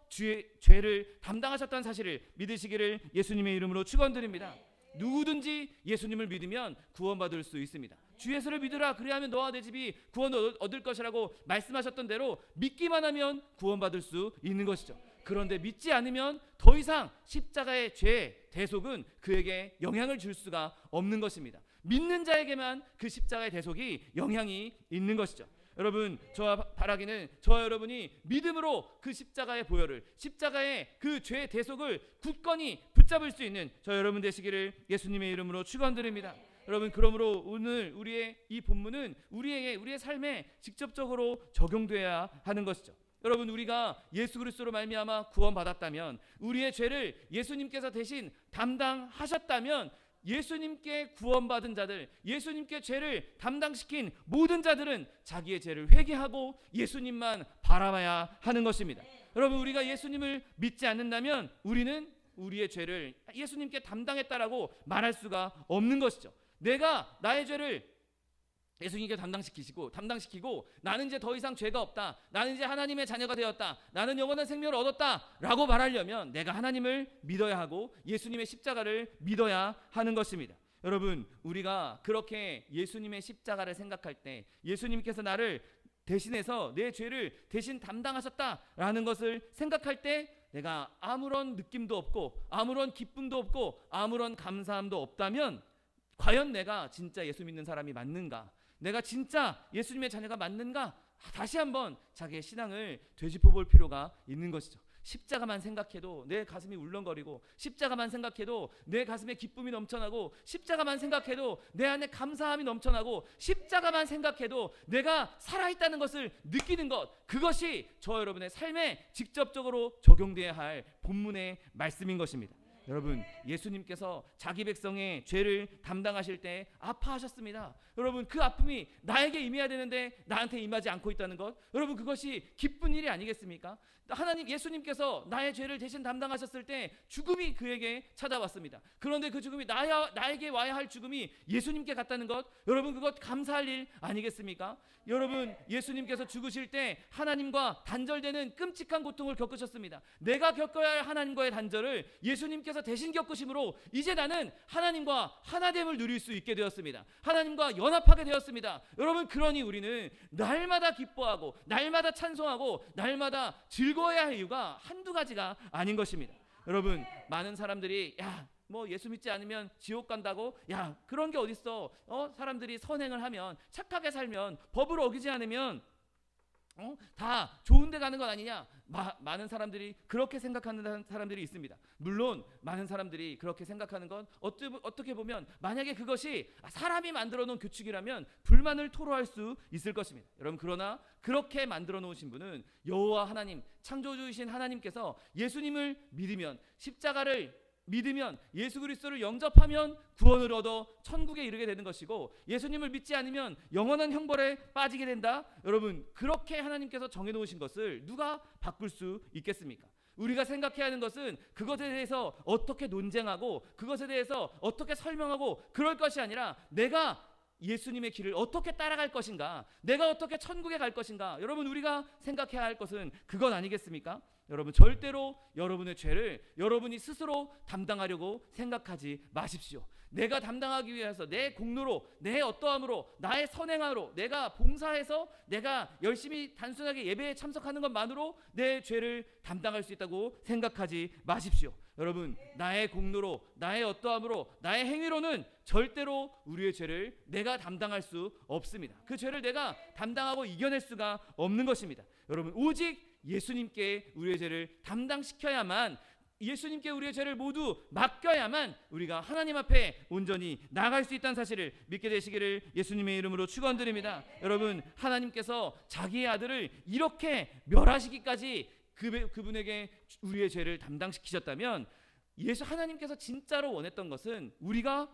죄를 담당하셨다는 사실을 믿으시기를 예수님의 이름으로 축원드립니다. 누구든지 예수님을 믿으면 구원받을 수 있습니다. 주 예수를 믿으라, 그리하면 너와 내 집이 구원을 얻을 것이라고 말씀하셨던 대로 믿기만 하면 구원받을 수 있는 것이죠. 그런데 믿지 않으면 더 이상 십자가의 죄 대속은 그에게 영향을 줄 수가 없는 것입니다. 믿는 자에게만 그 십자가의 대속이 영향이 있는 것이죠. 여러분, 저와 바라기는 저와 여러분이 믿음으로 그 십자가의 보혈을, 십자가의 그 죄의 대속을 굳건히 붙잡을 수 있는 저 여러분 되시기를 예수님의 이름으로 축원드립니다. 여러분, 그러므로 오늘 우리의 이 본문은 우리의 삶에 직접적으로 적용돼야 하는 것이죠. 여러분, 우리가 예수 그리스도로 말미암아 구원받았다면, 우리의 죄를 예수님께서 대신 담당하셨다면, 예수님께 구원받은 자들, 예수님께 죄를 담당시킨 모든 자들은 자기의 죄를 회개하고 예수님만 바라봐야 하는 것입니다. 여러분, 우리가 예수님을 믿지 않는다면 우리는 우리의 죄를 예수님께 담당했다라고 말할 수가 없는 것이죠. 내가 나의 죄를 예수님께 담당시키고 나는 이제 더 이상 죄가 없다, 나는 이제 하나님의 자녀가 되었다, 나는 영원한 생명을 얻었다 라고 말하려면 내가 하나님을 믿어야 하고 예수님의 십자가를 믿어야 하는 것입니다. 여러분, 우리가 그렇게 예수님의 십자가를 생각할 때, 예수님께서 나를 대신해서 내 죄를 대신 담당하셨다라는 것을 생각할 때 내가 아무런 느낌도 없고 아무런 기쁨도 없고 아무런 감사함도 없다면 과연 내가 진짜 예수 믿는 사람이 맞는가? 내가 진짜 예수님의 자녀가 맞는가? 다시 한번 자기의 신앙을 되짚어 볼 필요가 있는 것이죠. 십자가만 생각해도 내 가슴이 울렁거리고, 십자가만 생각해도 내 가슴에 기쁨이 넘쳐나고, 십자가만 생각해도 내 안에 감사함이 넘쳐나고, 십자가만 생각해도 내가 살아있다는 것을 느끼는 것, 그것이 저 여러분의 삶에 직접적으로 적용돼야 할 본문의 말씀인 것입니다. 여러분, 예수님께서 자기 백성의 죄를 담당하실 때 아파하셨습니다. 여러분, 그 아픔이 나에게 임해야 되는데 나한테 임하지 않고 있다는 것, 여러분, 그것이 기쁜 일이 아니겠습니까? 하나님, 예수님께서 나의 죄를 대신 담당하셨을 때 죽음이 그에게 찾아왔습니다. 그런데 그 죽음이 나에게 와야 할 죽음이 예수님께 갔다는 것, 여러분, 그것 감사할 일 아니겠습니까? 여러분, 예수님께서 죽으실 때 하나님과 단절되는 끔찍한 고통을 겪으셨습니다. 내가 겪어야 할 하나님과의 단절을 예수님께서 대신 겪으심으로 이제 나는 하나님과 하나됨을 누릴 수 있게 되었습니다. 하나님과 연합하게 되었습니다. 여러분, 그러니 우리는 날마다 기뻐하고 날마다 찬송하고 날마다 즐거워야 할 이유가 한두 가지가 아닌 것입니다. 여러분, 많은 사람들이 뭐 예수 믿지 않으면 지옥 간다고, 그런 게 어딨어, 사람들이 선행을 하면, 착하게 살면, 법을 어기지 않으면 다 좋은 데 가는 것 아니냐? 많은 사람들이 그렇게 생각하는 사람들이 있습니다. 물론 많은 사람들이 그렇게 생각하는 건 어떻게 보면 만약에 그것이 사람이 만들어 놓은 규칙이라면 불만을 토로할 수 있을 것입니다. 여러분, 그러나 그렇게 만들어 놓으신 분은 여호와 하나님, 창조주이신 하나님께서 예수님을 믿으면, 십자가를 믿으면 예수 그리스도를 영접하면 구원을 얻어 천국에 이르게 되는 것이고 예수님을 믿지 않으면 영원한 형벌에 빠지게 된다. 여러분 그렇게 하나님께서 정해놓으신 것을 누가 바꿀 수 있겠습니까? 우리가 생각해야 하는 것은 그것에 대해서 어떻게 논쟁하고 그것에 대해서 어떻게 설명하고 그럴 것이 아니라 내가 예수님의 길을 어떻게 따라갈 것인가, 내가 어떻게 천국에 갈 것인가. 여러분 우리가 생각해야 할 것은 그것 아니겠습니까? 여러분 절대로 여러분의 죄를 여러분이 스스로 담당하려고 생각하지 마십시오. 내가 담당하기 위해서 내 공로로, 내 어떠함으로, 나의 선행함으로, 내가 봉사해서 내가 열심히 단순하게 예배에 참석하는 것만으로 내 죄를 담당할 수 있다고 생각하지 마십시오. 여러분 나의 공로로, 나의 어떠함으로, 나의 행위로는 절대로 우리의 죄를 내가 담당할 수 없습니다. 그 죄를 내가 담당하고 이겨낼 수가 없는 것입니다. 여러분 오직 예수님께 우리의 죄를 담당시켜야만, 예수님께 우리의 죄를 모두 맡겨야만 우리가 하나님 앞에 온전히 나아갈 수 있다는 사실을 믿게 되시기를 예수님의 이름으로 축원드립니다. 여러분 하나님께서 자기의 아들을 이렇게 멸하시기까지 그분에게 우리의 죄를 담당시키셨다면 하나님께서 진짜로 원했던 것은 우리가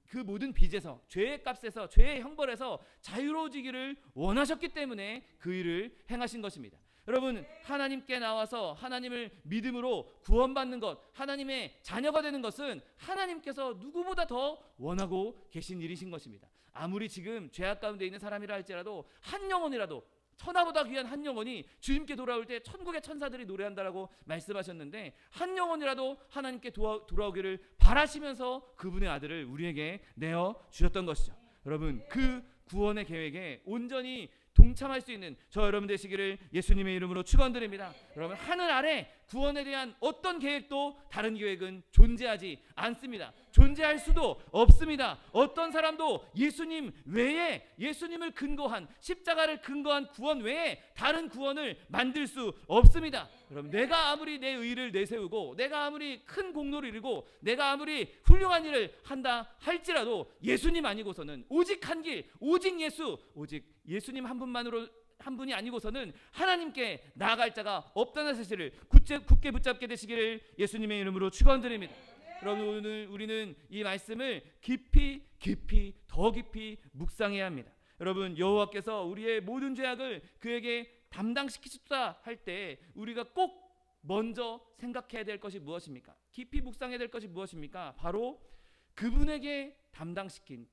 그 모든 빚에서, 죄의 값에서, 죄의 형벌에서 자유로워지기를 원하셨기 때문에 그 일을 행하신 것입니다. 여러분 하나님께 나와서 하나님을 믿음으로 구원받는 것, 하나님의 자녀가 되는 것은 하나님께서 누구보다 더 원하고 계신 일이신 것입니다. 아무리 지금 죄악 가운데 있는 사람이라 할지라도 한 영혼이라도, 천하보다 귀한 한 영혼이 주님께 돌아올 때 천국의 천사들이 노래한다라고 말씀하셨는데 한 영혼이라도 하나님께 돌아오기를 바라시면서 그분의 아들을 우리에게 내어 주셨던 것이죠. 여러분 그 구원의 계획에 온전히 동참할 수 있는 저 여러분 되시기를 예수님의 이름으로 축원드립니다. 여러분 하늘 아래 구원에 대한 어떤 계획도 다른 계획은 존재하지 않습니다. 존재할 수도 없습니다. 어떤 사람도 예수님 외에, 예수님을 근거한, 십자가를 근거한 구원 외에 다른 구원을 만들 수 없습니다. 여러분 내가 아무리 내 의를 내세우고 내가 아무리 큰 공로를 이루고 내가 아무리 훌륭한 일을 한다 할지라도 예수님 아니고서는 오직 한 길, 오직 예수, 오직 예수님 한 분만으로, 한 분이 아니고서는 하나님께 나아갈 자가 없다는 사실을 굳게 붙잡게 되시기를 예수님의 이름으로 축원드립니다. 여러분 오늘 우리는 이 말씀을 깊이 더 깊이 묵상해야 합니다. 여러분 여호와께서 우리의 모든 죄악을 그에게 담당시키셨다 할 때 우리가 꼭 먼저 생각해야 될 것이 무엇입니까? 깊이 묵상해야 될 것이 무엇입니까? 바로 그분에게 담당시킨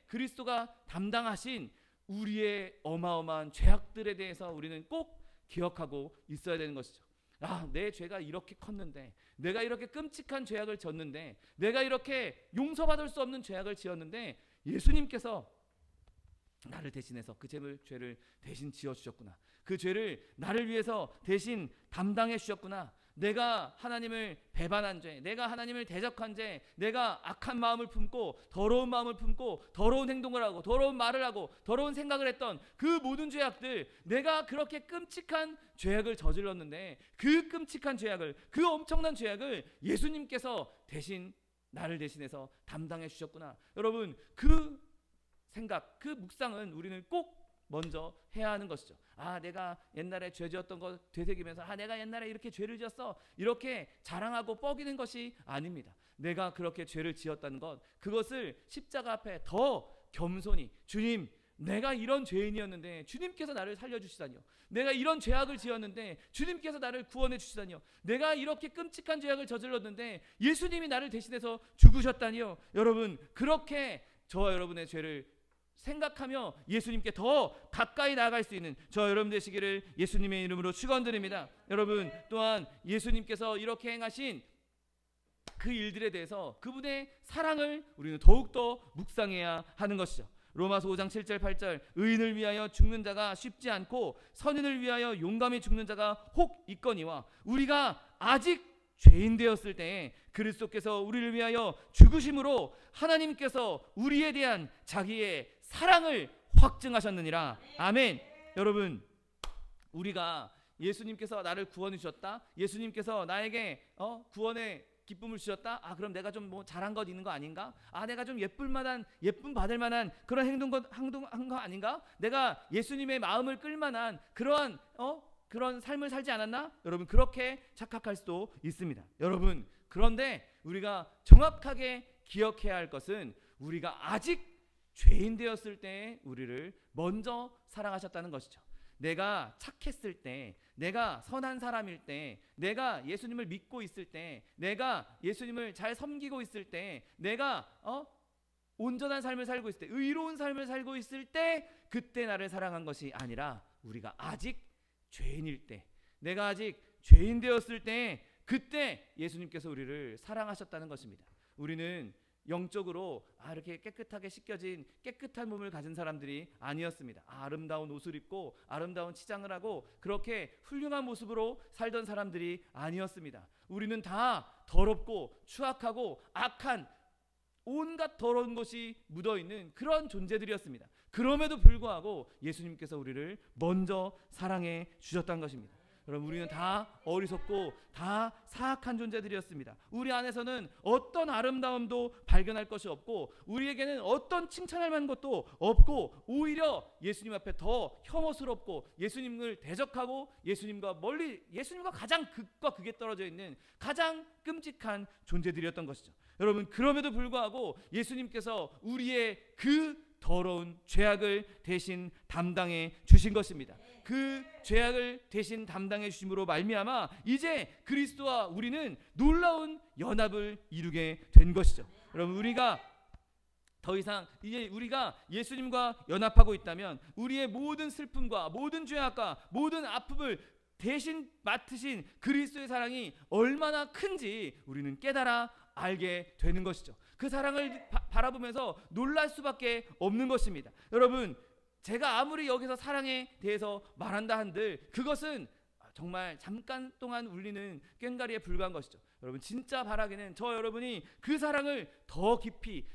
그리스도가 담당하신 우리의 어마어마한 죄악들에 대해서 우리는 꼭 기억하고 있어야 되는 것이죠. 내 죄가 이렇게 컸는데, 내가 이렇게 끔찍한 죄악을 졌는데, 내가 이렇게 용서받을 수 없는 죄악을 지었는데 예수님께서 나를 대신해서 그 죄를 대신 지어주셨구나. 그 죄를 나를 위해서 대신 담당해 주셨구나. 내가 하나님을 배반한 죄, 내가 하나님을 대적한 죄, 내가 악한 마음을 품고 더러운 마음을 품고 더러운 행동을 하고 더러운 말을 하고 더러운 생각을 했던 그 모든 죄악들, 내가 그렇게 끔찍한 죄악을 저질렀는데 그 끔찍한 죄악을, 그 엄청난 죄악을 예수님께서 대신 나를 대신해서 담당해 주셨구나. 여러분 그 생각, 그 묵상은 우리는 꼭 먼저 해야 하는 것이죠. 내가 옛날에 죄 지었던 거 되새기면서 내가 옛날에 이렇게 죄를 지었어, 이렇게 자랑하고 뻐기는 것이 아닙니다. 내가 그렇게 죄를 지었다는 것, 그것을 십자가 앞에 더 겸손히, 주님 내가 이런 죄인이었는데 주님께서 나를 살려주시다니요, 내가 이런 죄악을 지었는데 주님께서 나를 구원해 주시다니요, 내가 이렇게 끔찍한 죄악을 저질렀는데 예수님이 나를 대신해서 죽으셨다니요. 여러분 그렇게 저와 여러분의 죄를 생각하며 예수님께 더 가까이 나아갈 수 있는 저 여러분 되시기를 예수님의 이름으로 축원드립니다. 여러분 또한 예수님께서 이렇게 행하신 그 일들에 대해서 그분의 사랑을 우리는 더욱더 묵상해야 하는 것이죠. 로마서 5장 7절 8절 의인을 위하여 죽는 자가 쉽지 않고 선인을 위하여 용감히 죽는 자가 혹 있거니와 우리가 아직 죄인 되었을 때에 그리스도께서 우리를 위하여 죽으심으로 하나님께서 우리에 대한 자기의 사랑을 확증하셨느니라. 아멘. 여러분 우리가 예수님께서 나를 구원해 주셨다, 예수님께서 나에게 구원의 기쁨을 주셨다. 그럼 내가 좀 잘한 것 있는 거 아닌가? 내가 좀 예쁨 받을 만한 그런 행동한 거 아닌가? 내가 예수님의 마음을 끌만한 그러한 그런 삶을 살지 않았나? 여러분 그렇게 착각할 수도 있습니다. 여러분 그런데 우리가 정확하게 기억해야 할 것은 우리가 아직 죄인 되었을 때 우리를 먼저 사랑하셨다는 것이죠. 내가 착했을 때, 내가 선한 사람일 때, 내가 예수님을 믿고 있을 때, 내가 예수님을 잘 섬기고 있을 때, 내가 온전한 삶을 살고 있을 때, 의로운 삶을 살고 있을 때, 그때 나를 사랑한 것이 아니라 우리가 아직 죄인일 때, 내가 아직 죄인 되었을 때, 그때 예수님께서 우리를 사랑하셨다는 것입니다. 우리는 영적으로 이렇게 깨끗하게 씻겨진 깨끗한 몸을 가진 사람들이 아니었습니다. 아름다운 옷을 입고 아름다운 치장을 하고 그렇게 훌륭한 모습으로 살던 사람들이 아니었습니다. 우리는 다 더럽고 추악하고 악한 온갖 더러운 것이 묻어있는 그런 존재들이었습니다. 그럼에도 불구하고 예수님께서 우리를 먼저 사랑해 주셨다는 것입니다. 여러분 우리는 다 어리석고 다 사악한 존재들이었습니다. 우리 안에서는 어떤 아름다움도 발견할 것이 없고 우리에게는 어떤 칭찬할 만한 것도 없고 오히려 예수님 앞에 더 혐오스럽고 예수님을 대적하고 예수님과 가장 극과 극에 떨어져 있는 가장 끔찍한 존재들이었던 것이죠. 여러분 그럼에도 불구하고 예수님께서 우리의 그 더러운 죄악을 대신 담당해 주신 것입니다. 그 죄악을 대신 담당해 주심으로 말미암아 이제 그리스도와 우리는 놀라운 연합을 이루게 된 것이죠. 여러분 우리가 더 이상 이제 우리가 예수님과 연합하고 있다면 우리의 모든 슬픔과 모든 죄악과 모든 아픔을 대신 맡으신 그리스도의 사랑이 얼마나 큰지 우리는 깨달아 알게 되는 것이죠. 그 사랑을 바라보면서 놀랄 수밖에 없는 것입니다. 여러분 제가 아무리 여기서 사랑에 대해서 말한다 한들 그것은 정말 잠깐 동안 울리는 꽹과리에 불과한 것이죠. 여러분 진짜 바라기는 저 여러분이 그 사랑을 더 깊이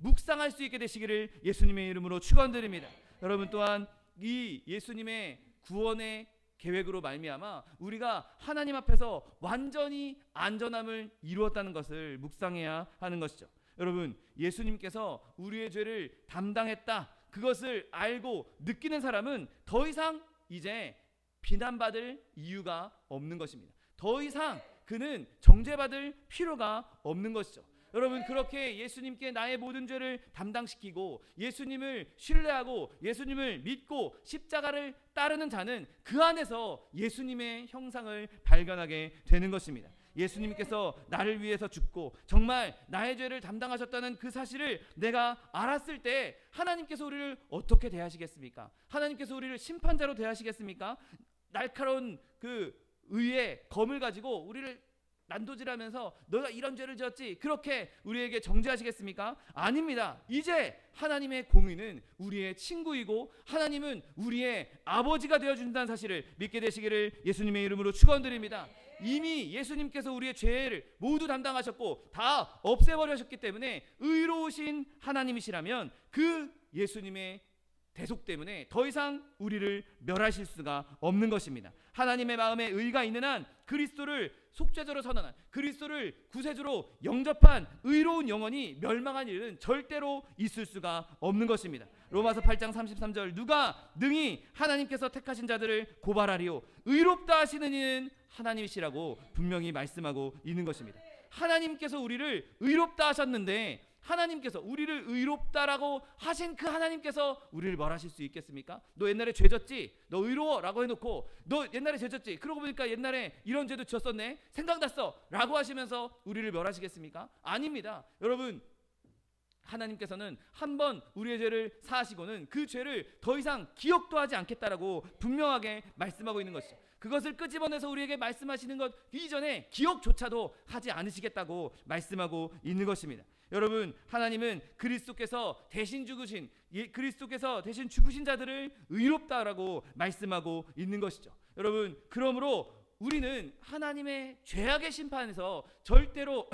묵상할 수 있게 되시기를 예수님의 이름으로 축원드립니다. 여러분 또한 이 예수님의 구원의 계획으로 말미암아 우리가 하나님 앞에서 완전히 안전함을 이루었다는 것을 묵상해야 하는 것이죠. 여러분 예수님께서 우리의 죄를 담당했다 그것을 알고 느끼는 사람은 더 이상 이제 비난받을 이유가 없는 것입니다. 더 이상 그는 정죄받을 필요가 없는 것이죠. 여러분 그렇게 예수님께 나의 모든 죄를 담당시키고 예수님을 신뢰하고 예수님을 믿고 십자가를 따르는 자는 그 안에서 예수님의 형상을 발견하게 되는 것입니다. 예수님께서 나를 위해서 죽고 정말 나의 죄를 담당하셨다는 그 사실을 내가 알았을 때 하나님께서 우리를 어떻게 대하시겠습니까? 하나님께서 우리를 심판자로 대하시겠습니까? 날카로운 그 의의 검을 가지고 우리를 난도질하면서 너가 이런 죄를 지었지 그렇게 우리에게 정죄하시겠습니까? 아닙니다. 이제 하나님의 공의는 우리의 친구이고 하나님은 우리의 아버지가 되어준다는 사실을 믿게 되시기를 예수님의 이름으로 축원드립니다. 이미 예수님께서 우리의 죄를 모두 담당하셨고 다 없애버리셨기 때문에 의로우신 하나님이시라면 그 예수님의 대속 때문에 더 이상 우리를 멸하실 수가 없는 것입니다. 하나님의 마음에 의가 있는 한 그리스도를 속죄자로 선언한 그리스도를 구세주로 영접한 의로운 영혼이 멸망한 일은 절대로 있을 수가 없는 것입니다. 로마서 8장 33절 누가 능히 하나님께서 택하신 자들을 고발하리요 의롭다 하시는 이는 하나님이시라고 분명히 말씀하고 있는 것입니다. 하나님께서 우리를 의롭다 하셨는데 하나님께서 우리를 의롭다라고 하신 그 하나님께서 우리를 멸하실 수 있겠습니까? 너 옛날에 죄졌지? 너 의로워라고 해놓고 너 옛날에 죄졌지? 그러고 보니까 옛날에 이런 죄도 지었었네? 생각났어 라고 하시면서 우리를 멸하시겠습니까? 아닙니다. 여러분 하나님께서는 한번 우리의 죄를 사하시고는 그 죄를 더 이상 기억도 하지 않겠다라고 분명하게 말씀하고 있는 것이죠. 그것을 끄집어내서 우리에게 말씀하시는 것 이전에 기억조차도 하지 않으시겠다고 말씀하고 있는 것입니다. 여러분 하나님은 그리스도께서 대신 죽으신 자들을 의롭다라고 말씀하고 있는 것이죠. 여러분 그러므로 우리는 하나님의 죄악의 심판에서 절대로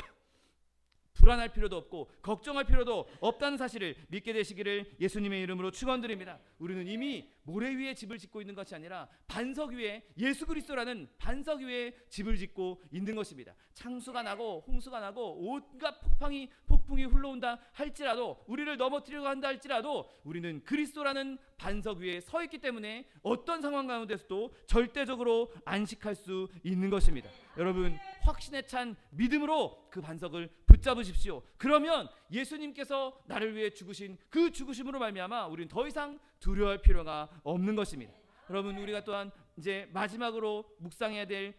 불안할 필요도 없고 걱정할 필요도 없다는 사실을 믿게 되시기를 예수님의 이름으로 축원드립니다. 우리는 이미 모래 위에 집을 짓고 있는 것이 아니라 반석 위에 예수 그리스도라는 반석 위에 집을 짓고 있는 것입니다. 창수가 나고 홍수가 나고 온갖 폭풍이 흘러온다 할지라도, 우리를 넘어뜨리려고 한다 할지라도 우리는 그리스도라는 반석 위에 서 있기 때문에 어떤 상황 가운데서도 절대적으로 안식할 수 있는 것입니다. 여러분, 확신에 찬 믿음으로 그 반석을 붙잡으십시오. 그러면 예수님께서 나를 위해 죽으신 그 죽으심으로 말미암아 우리는 더 이상 두려워할 필요가 없는 것입니다. 여러분, 우리가 또한 이제 마지막으로 묵상해야 될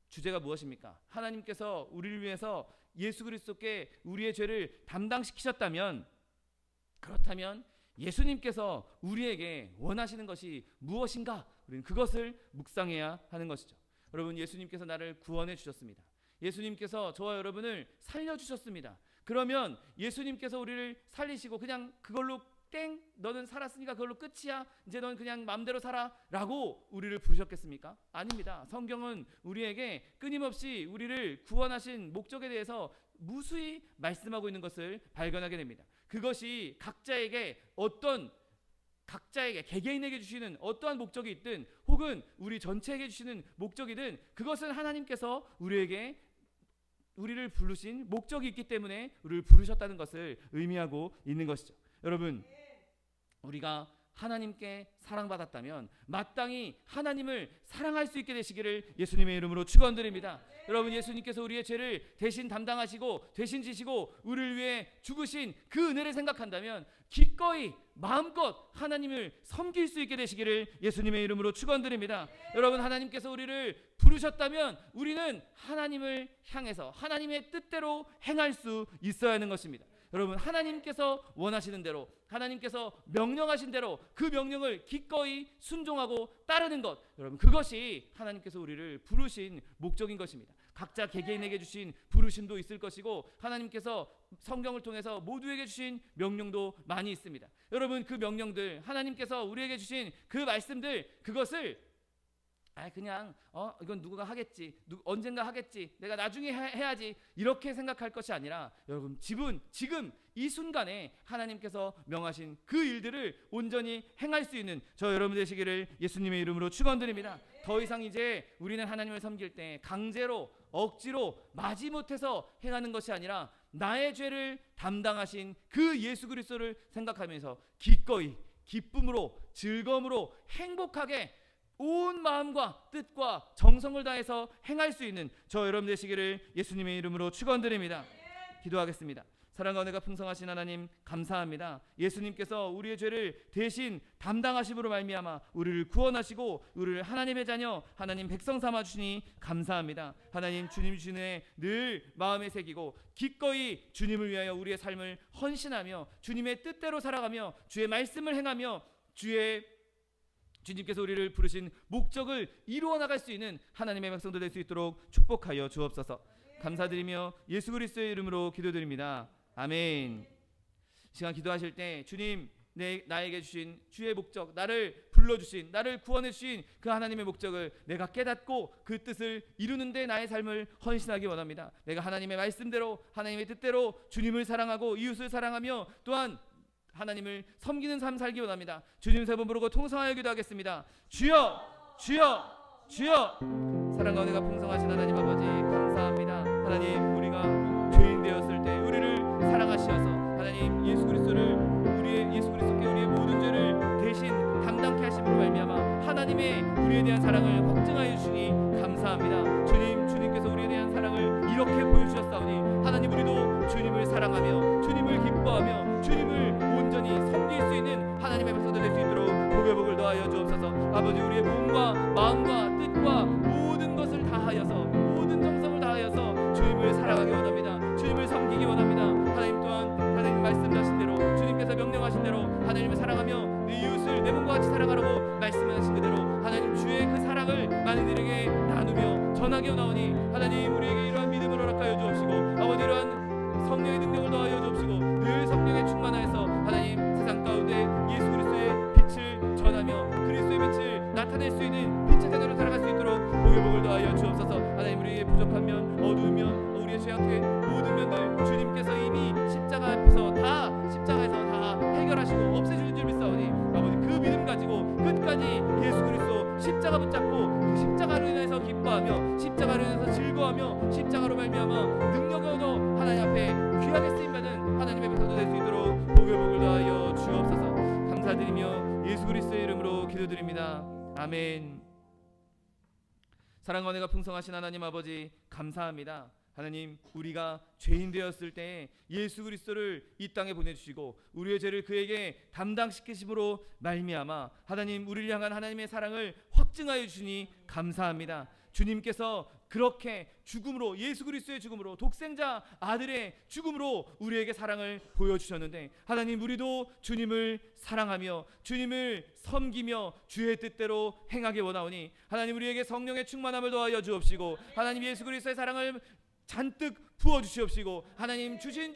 주제가 무엇입니까? 하나님께서 우리를 위해서 예수 그리스도께 우리의 죄를 담당시키셨다면, 그렇다면 예수님께서 우리에게 원하시는 것이 무엇인가? 우리는 그것을 묵상해야 하는 것이죠. 여러분, 예수님께서 나를 구원해 주셨습니다. 예수님께서 저와 여러분을 살려주셨습니다. 그러면 예수님께서 우리를 살리시고 그냥 그걸로 땡, 너는 살았으니까 그걸로 끝이야, 이제 넌 그냥 마음대로 살아 라고 우리를 부르셨겠습니까? 아닙니다. 성경은 우리에게 끊임없이 우리를 구원하신 목적에 대해서 무수히 말씀하고 있는 것을 발견하게 됩니다. 그것이 각자에게 개개인에게 주시는 어떠한 목적이 있든, 혹은 우리 전체에게 주시는 목적이든, 그것은 하나님께서 우리를 부르신 목적이 있기 때문에 우리를 부르셨다는 것을 의미하고 있는 것이죠. 여러분, 우리가 하나님께 사랑받았다면 마땅히 하나님을 사랑할 수 있게 되시기를 예수님의 이름으로 축원드립니다. 여러분, 예수님께서 우리의 죄를 대신 담당하시고 대신 지시고 우리를 위해 죽으신 그 은혜를 생각한다면 기꺼이 마음껏 하나님을 섬길 수 있게 되시기를 예수님의 이름으로 축원드립니다. 여러분, 하나님께서 우리를 부르셨다면 우리는 하나님을 향해서 하나님의 뜻대로 행할 수 있어야 하는 것입니다. 여러분, 하나님께서 원하시는 대로, 하나님께서 명령하신 대로 그 명령을 기꺼이 순종하고 따르는 것, 여러분, 그것이 하나님께서 우리를 부르신 목적인 것입니다. 각자 개개인에게 주신 부르심도 있을 것이고, 하나님께서 성경을 통해서 모두에게 주신 명령도 많이 있습니다. 여러분, 그 명령들, 하나님께서 우리에게 주신 그 말씀들, 그것을 그냥 이건 누구가 하겠지, 언젠가 하겠지, 내가 나중에 해야지, 이렇게 생각할 것이 아니라, 여러분, 지금 이 순간에 하나님께서 명하신 그 일들을 온전히 행할 수 있는 저 여러분 되시기를 예수님의 이름으로 축원드립니다. 더 이상 이제 우리는 하나님을 섬길 때 강제로, 억지로, 마지못해서 행하는 것이 아니라 나의 죄를 담당하신 그 예수 그리스도를 생각하면서 기꺼이, 기쁨으로, 즐거움으로, 행복하게 온 마음과 뜻과 정성을 다해서 행할 수 있는 저 여러분 되시기를 예수님의 이름으로 축원드립니다. 기도하겠습니다. 사랑과 은혜가 풍성하신 하나님, 감사합니다. 예수님께서 우리의 죄를 대신 담당하심으로 말미암아 우리를 구원하시고 우리를 하나님의 자녀, 하나님 백성 삼아 주시니 감사합니다. 하나님, 주님 주시는 애 늘 마음에 새기고 기꺼이 주님을 위하여 우리의 삶을 헌신하며 주님의 뜻대로 살아가며 주의 말씀을 행하며 주님께서 우리를 부르신 목적을 이루어 나갈 수 있는 하나님의 백성들 될 수 있도록 축복하여 주옵소서. 감사드리며 예수 그리스도의 이름으로 기도드립니다. 아멘. 시간 기도하실 때 주님, 나에게 주신 주의 목적, 나를 불러주신, 나를 구원해 주신 그 하나님의 목적을 내가 깨닫고 그 뜻을 이루는데 나의 삶을 헌신하기 원합니다. 내가 하나님의 말씀대로, 하나님의 뜻대로 주님을 사랑하고 이웃을 사랑하며 또한 하나님을 섬기는 삶 살기 원합니다. 주님 세 번 부르고 통성하여 기도하겠습니다. 주여, 주여, 주여. 사랑과 은혜가 풍성하신 하나님 아버지, 감사합니다. 하나님, 우리가 죄인 되었을 때 우리를 사랑하시어서 하나님 예수 그리스도께 우리의 모든 죄를 대신 담당케 하심으로 말미암아 하나님의 우리에 대한 사랑을 확증하여 주시니 감사합니다. 주님께서 우리에 대한 사랑을 이렇게 보여주셨사오니 하나님, 우리도 주님을 사랑하며 주님을 기뻐하며 주님을 온전히 섬길 수 있는 하나님의 백성들 될 수 있도록 복을 더하여 주옵소서. 아버지, 우리의 몸과 마음과 뜻과 모든 것을 다하여서, 모든 정성을 다하여서 주님을 사랑하기 원합니다. 주님을 섬기기 원합니다. 하나님 또한 하나님 말씀하신 대로, 주님께서 명령하신 대로 하나님을 사랑하며 내 이웃을 내 몸과 같이 사랑하라고 말씀하신 그대로 하나님 주의 그 사랑을 많은 이에게 나누며 전하게 나오니 하나님, 우리에게 이러한 믿음을 허락하여 주옵시고 아버지, 이러한 성령의 능력을 더하여 주옵시고 늘 성령에 충만하여서 하나님 세상 가운데 예수 그리스도의 빛을 전하며 그리스도의 빛을 나타낼 수 있는 빛의 자녀로 살아갈 수 있도록 복을 더하여 주옵소서. 하나님, 우리의 부족한 면, 어두운 면, 우리의 죄악의 모든 면들 주님께서 이미 십자가에서 다 해결하시고 없애주신 줄 믿사오니 아버지 그 믿음 가지고 끝까지 예수 그리스도 십자가 붙잡고 그 십자가로 인해서 기뻐하며 십자가로 인해서 즐거워하며 십자가로 말미암아 능력을 얻어 하나님 앞에 귀하게 쓰임받은 하나님의 백성도 될 수 있도록 복을 더하여 주옵소서. 감사드리며 예수 그리스도의 이름으로 기도드립니다. 아멘. 사랑과 은혜가 풍성하신 하나님 아버지 감사합니다. 하나님, 우리가 죄인 되었을 때 예수 그리스도를 이 땅에 보내주시고 우리의 죄를 그에게 담당시키심으로 말미암아 하나님, 우리를 향한 하나님의 사랑을 확증하여 주시니 감사합니다. 주님께서 그렇게 죽음으로, 예수 그리스도의 죽음으로, 독생자 아들의 죽음으로 우리에게 사랑을 보여주셨는데 하나님, 우리도 주님을 사랑하며 주님을 섬기며 주의 뜻대로 행하기 원하오니 하나님, 우리에게 성령의 충만함을 더하여 주옵시고 하나님, 예수 그리스도의 사랑을 잔뜩 부어주시옵시고 하나님, 주님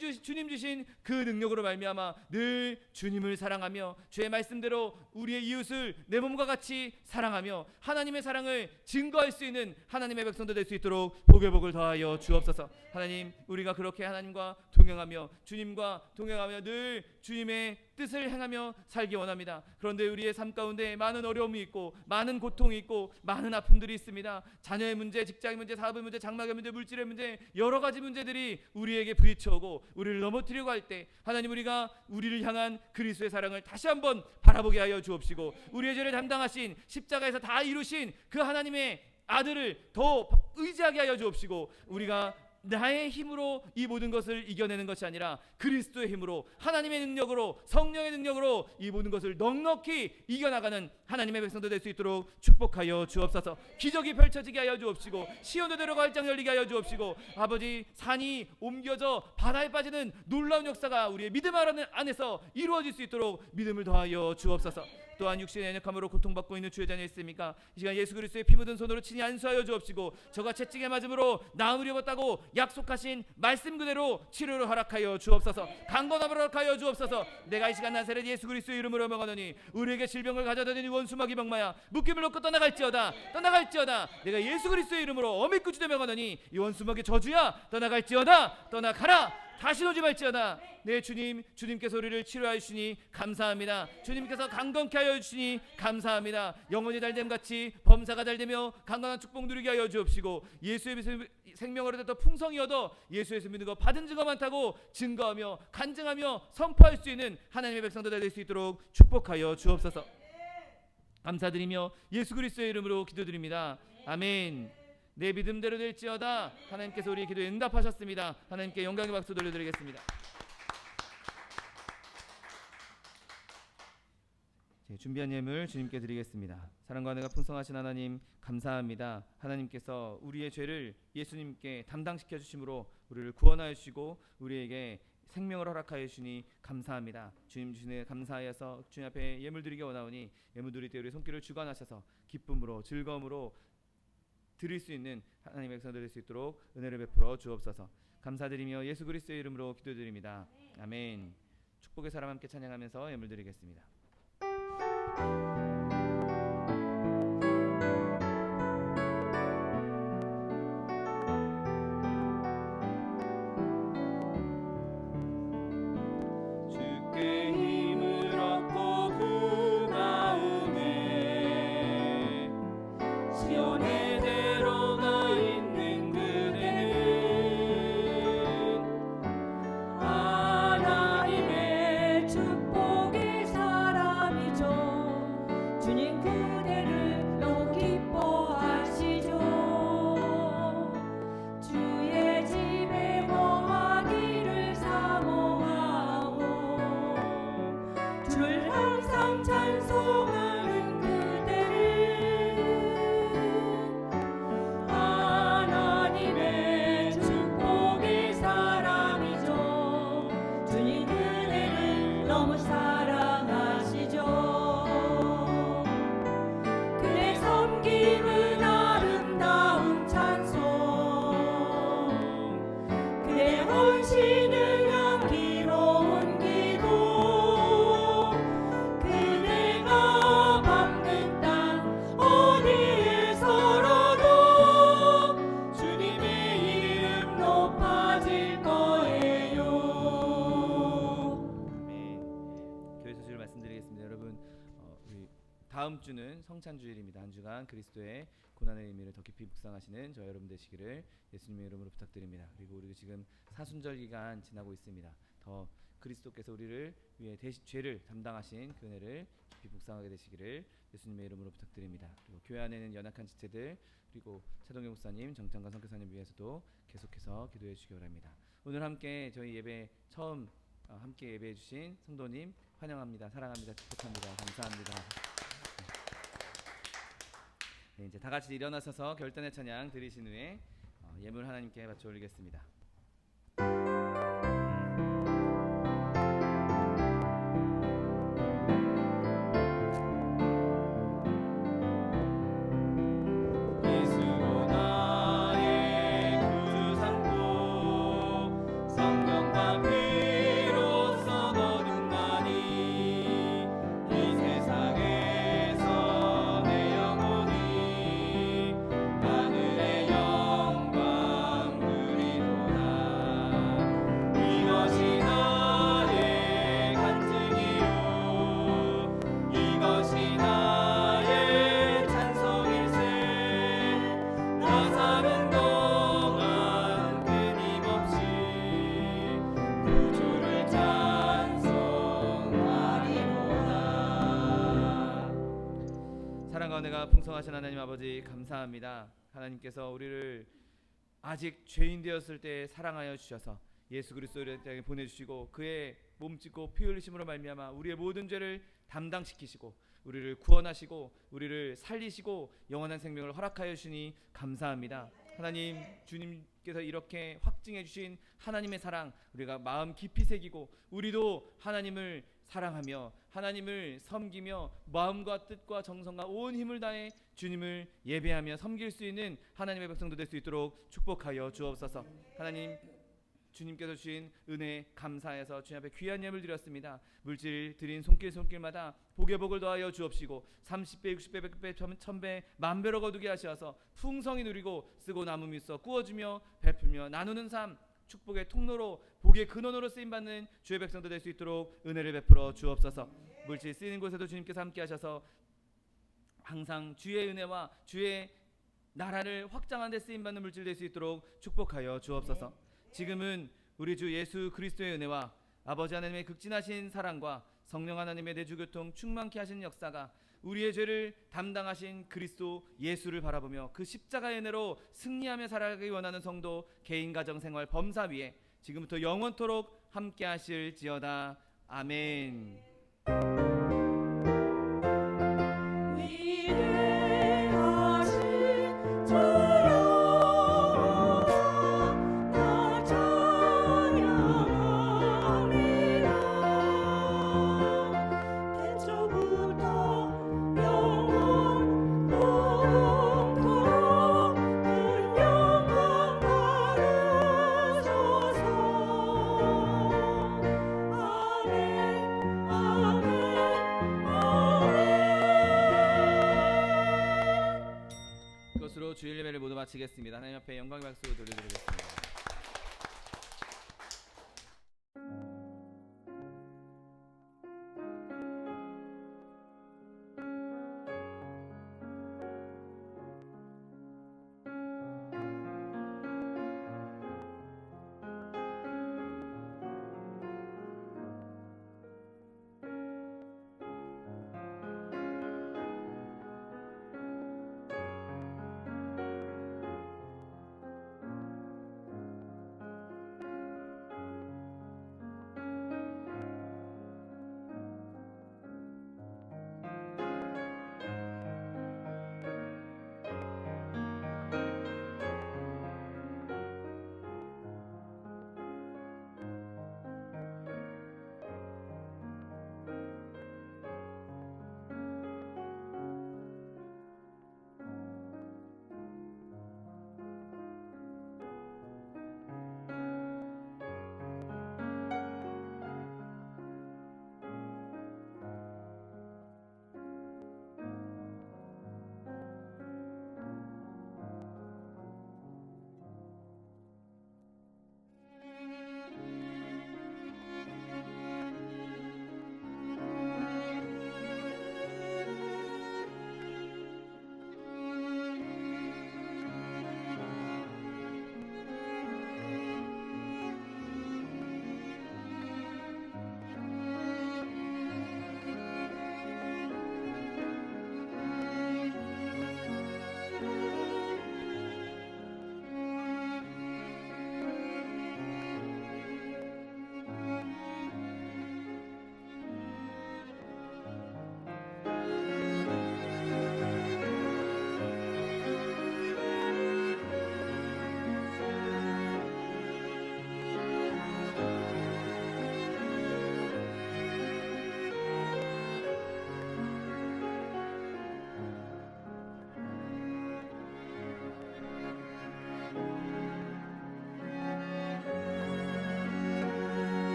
주신 그 능력으로 말미암아 늘 주님을 사랑하며 주의 말씀대로 우리의 이웃을 내 몸과 같이 사랑하며 하나님의 사랑을 증거할 수 있는 하나님의 백성도 될 수 있도록 복을 더하여 주옵소서. 하나님, 우리가 그렇게 하나님과 동행하며 주님과 동행하며 늘 주님의 뜻을 행하며 살기 원합니다. 그런데 우리의 삶 가운데 많은 어려움이 있고 많은 고통이 있고 많은 아픔들이 있습니다. 자녀의 문제, 직장의 문제, 사업의 문제, 장막의 문제, 물질의 문제, 여러 가지 문제들이 우리에게 부딪혀오고 우리를 넘어뜨리려고 할 때 하나님, 우리가 우리를 향한 그리스도의 사랑을 다시 한번 바라보게 하여 주옵시고 우리의 죄를 담당하신 십자가에서 다 이루신 그 하나님의 아들을 더 의지하게 하여 주옵시고 우리가 나의 힘으로 이 모든 것을 이겨내는 것이 아니라 그리스도의 힘으로, 하나님의 능력으로, 성령의 능력으로 이 모든 것을 넉넉히 이겨나가는 하나님의 백성도 될 수 있도록 축복하여 주옵소서. 기적이 펼쳐지게 하여 주옵시고 시온의 대로가 활짝 열리게 하여 주옵시고 아버지, 산이 옮겨져 바다에 빠지는 놀라운 역사가 우리의 믿음 안에서 이루어질 수 있도록 믿음을 더하여 주옵소서. 또한 육신의 연약함으로 고통받고 있는 주의 자녀 있습니까? 이 시간 예수 그리스도의 피 묻은 손으로 친히 안수하여 주옵시고 저가 채찍에 맞음으로 나음을 입었다고 약속하신 말씀 그대로 치료를 허락하여 주옵소서. 강건함을 허락하여 주옵소서. 내가 이 시간 나사렛 예수 그리스도의 이름으로 명하노니 우리에게 질병을 가져다 대니 원수마귀 병마야 묶임을 놓고 떠나갈지어다. 내가 예수 그리스도의 이름으로 어미고 주되 명하노니 이 원수마귀 저주야 떠나갈지어다. 떠나가라. 다시 오지 말지어다. 네, 주님께서 우리를 치료하여 주시니 감사합니다. 주님께서 강건케 하여 주시니 감사합니다. 영혼이 잘됨 같이 범사가 잘되며 강건한 축복 누리게 하여 주옵시고 예수의 생명을 얻어 풍성히 얻어 예수에서 믿는 거 받은 증거 많다고 증거하며 간증하며 선포할 수 있는 하나님의 백성들 될 수 있도록 축복하여 주옵소서. 감사드리며 예수 그리스도의 이름으로 기도드립니다. 아멘. 내 믿음대로 될지어다. 하나님께서 우리의 기도에 응답하셨습니다. 하나님께 영광의 박수 돌려드리겠습니다. 준비한 예물 주님께 드리겠습니다. 사랑과 은혜가 풍성하신 하나님 감사합니다. 하나님께서 우리의 죄를 예수님께 담당시켜 주심으로 우리를 구원하여 주시고 우리에게 생명을 허락하여 주시니 감사합니다. 주님 주시네 감사하여서 주님 앞에 예물 드리기 원하오니 예물 드릴 때 우리의 손길을 주관하셔서 기쁨으로 즐거움으로 드릴 수 있는 하나님의 백성들 될 수 있도록 은혜를 베풀어 주옵소서. 감사드리며 예수 그리스도의 이름으로 기도드립니다. 아멘. 축복의 사람 함께 찬양하면서 예물 드리겠습니다. 찬송하는 그대를 성찬주일입니다. 한 주간 그리스도의 고난의 의미를 더 깊이 묵상하시는 저 여러분 되시기를 예수님의 이름으로 부탁드립니다. 그리고 우리 지금 사순절 기간 지나고 있습니다. 더 그리스도께서 우리를 위해 죄를 담당하신 그 은혜를 깊이 묵상하게 되시기를 예수님의 이름으로 부탁드립니다. 그리고 교회 안에는 연약한 지체들 그리고 차동희 목사님, 정창관 선교사님 위해서도 계속해서 기도해 주시기 바랍니다. 오늘 함께 저희 예배 처음 함께 예배해 주신 성도님 환영합니다. 사랑합니다. 축복합니다. 감사합니다. 네, 이제 다 같이 일어나셔서 결단의 찬양 드리신 후에 예물 하나님께 바쳐 올리겠습니다. 예수로 나의 구주 삼고 성령과 피로써 거듭나니 이 세상에서 내 영혼이 하늘의 영광 누리도다. 이것이 나의 간증이요 이것이 나의 찬송일세. 나 사는 동안 끊임없이 구주를 찬송하리로다. 사랑과 은혜가 풍성하신 하나님 아버지 감사합니다. 하나님께서 우리를 아직 죄인 되었을 때 사랑하여 주셔서 예수 그리스도를 땅에 보내주시고 그의 몸짓고 피 흘리심으로 말미암아 우리의 모든 죄를 담당시키시고 우리를 구원하시고 우리를 살리시고 영원한 생명을 허락하여 주시니 감사합니다. 하나님 주님께서 이렇게 확증해 주신 하나님의 사랑 우리가 마음 깊이 새기고 우리도 하나님을 사랑하며 하나님을 섬기며 마음과 뜻과 정성과 온 힘을 다해 주님을 예배하며 섬길 수 있는 하나님의 백성도 될 수 있도록 축복하여 주옵소서. 하나님 주님께서 주신 은혜 감사해서 주님 앞에 귀한 예물 드렸습니다. 물질 드린 손길마다 복에 복을 더하여 주옵시고 30배 60배 100배 1000배 만배로 거두게 하셔서 풍성히 누리고 쓰고 남음이 있어 구워주며 베풀며 나누는 삶 축복의 통로로 복의 근원으로 쓰임받는 주의 백성도 될 수 있도록 은혜를 베풀어 주옵소서. 물질 쓰이는 곳에도 주님께서 함께 하셔서 항상 주의 은혜와 주의 나라를 확장하는 데 쓰임받는 물질 될 수 있도록 축복하여 주옵소서. 지금은 우리 주 예수 그리스도의 은혜와 아버지 하나님의 극진하신 사랑과 성령 하나님의 내주교통 충만케 하시는 역사가 우리의 죄를 담당하신 그리스도 예수를 바라보며 그 십자가의 은혜로 승리하며 살아가기 원하는 성도 개인 가정 생활 범사 위에 지금부터 영원토록 함께 하실지어다. 아멘. 위대하신 주여 나 찬양합니다. 태초부터 영원토록 그 영광 바르소서. 아멘 아멘. 이것으로 주일 예배를 모두 마치겠습니다. 하나님 앞에 영광의 박수 돌려드리겠습니다.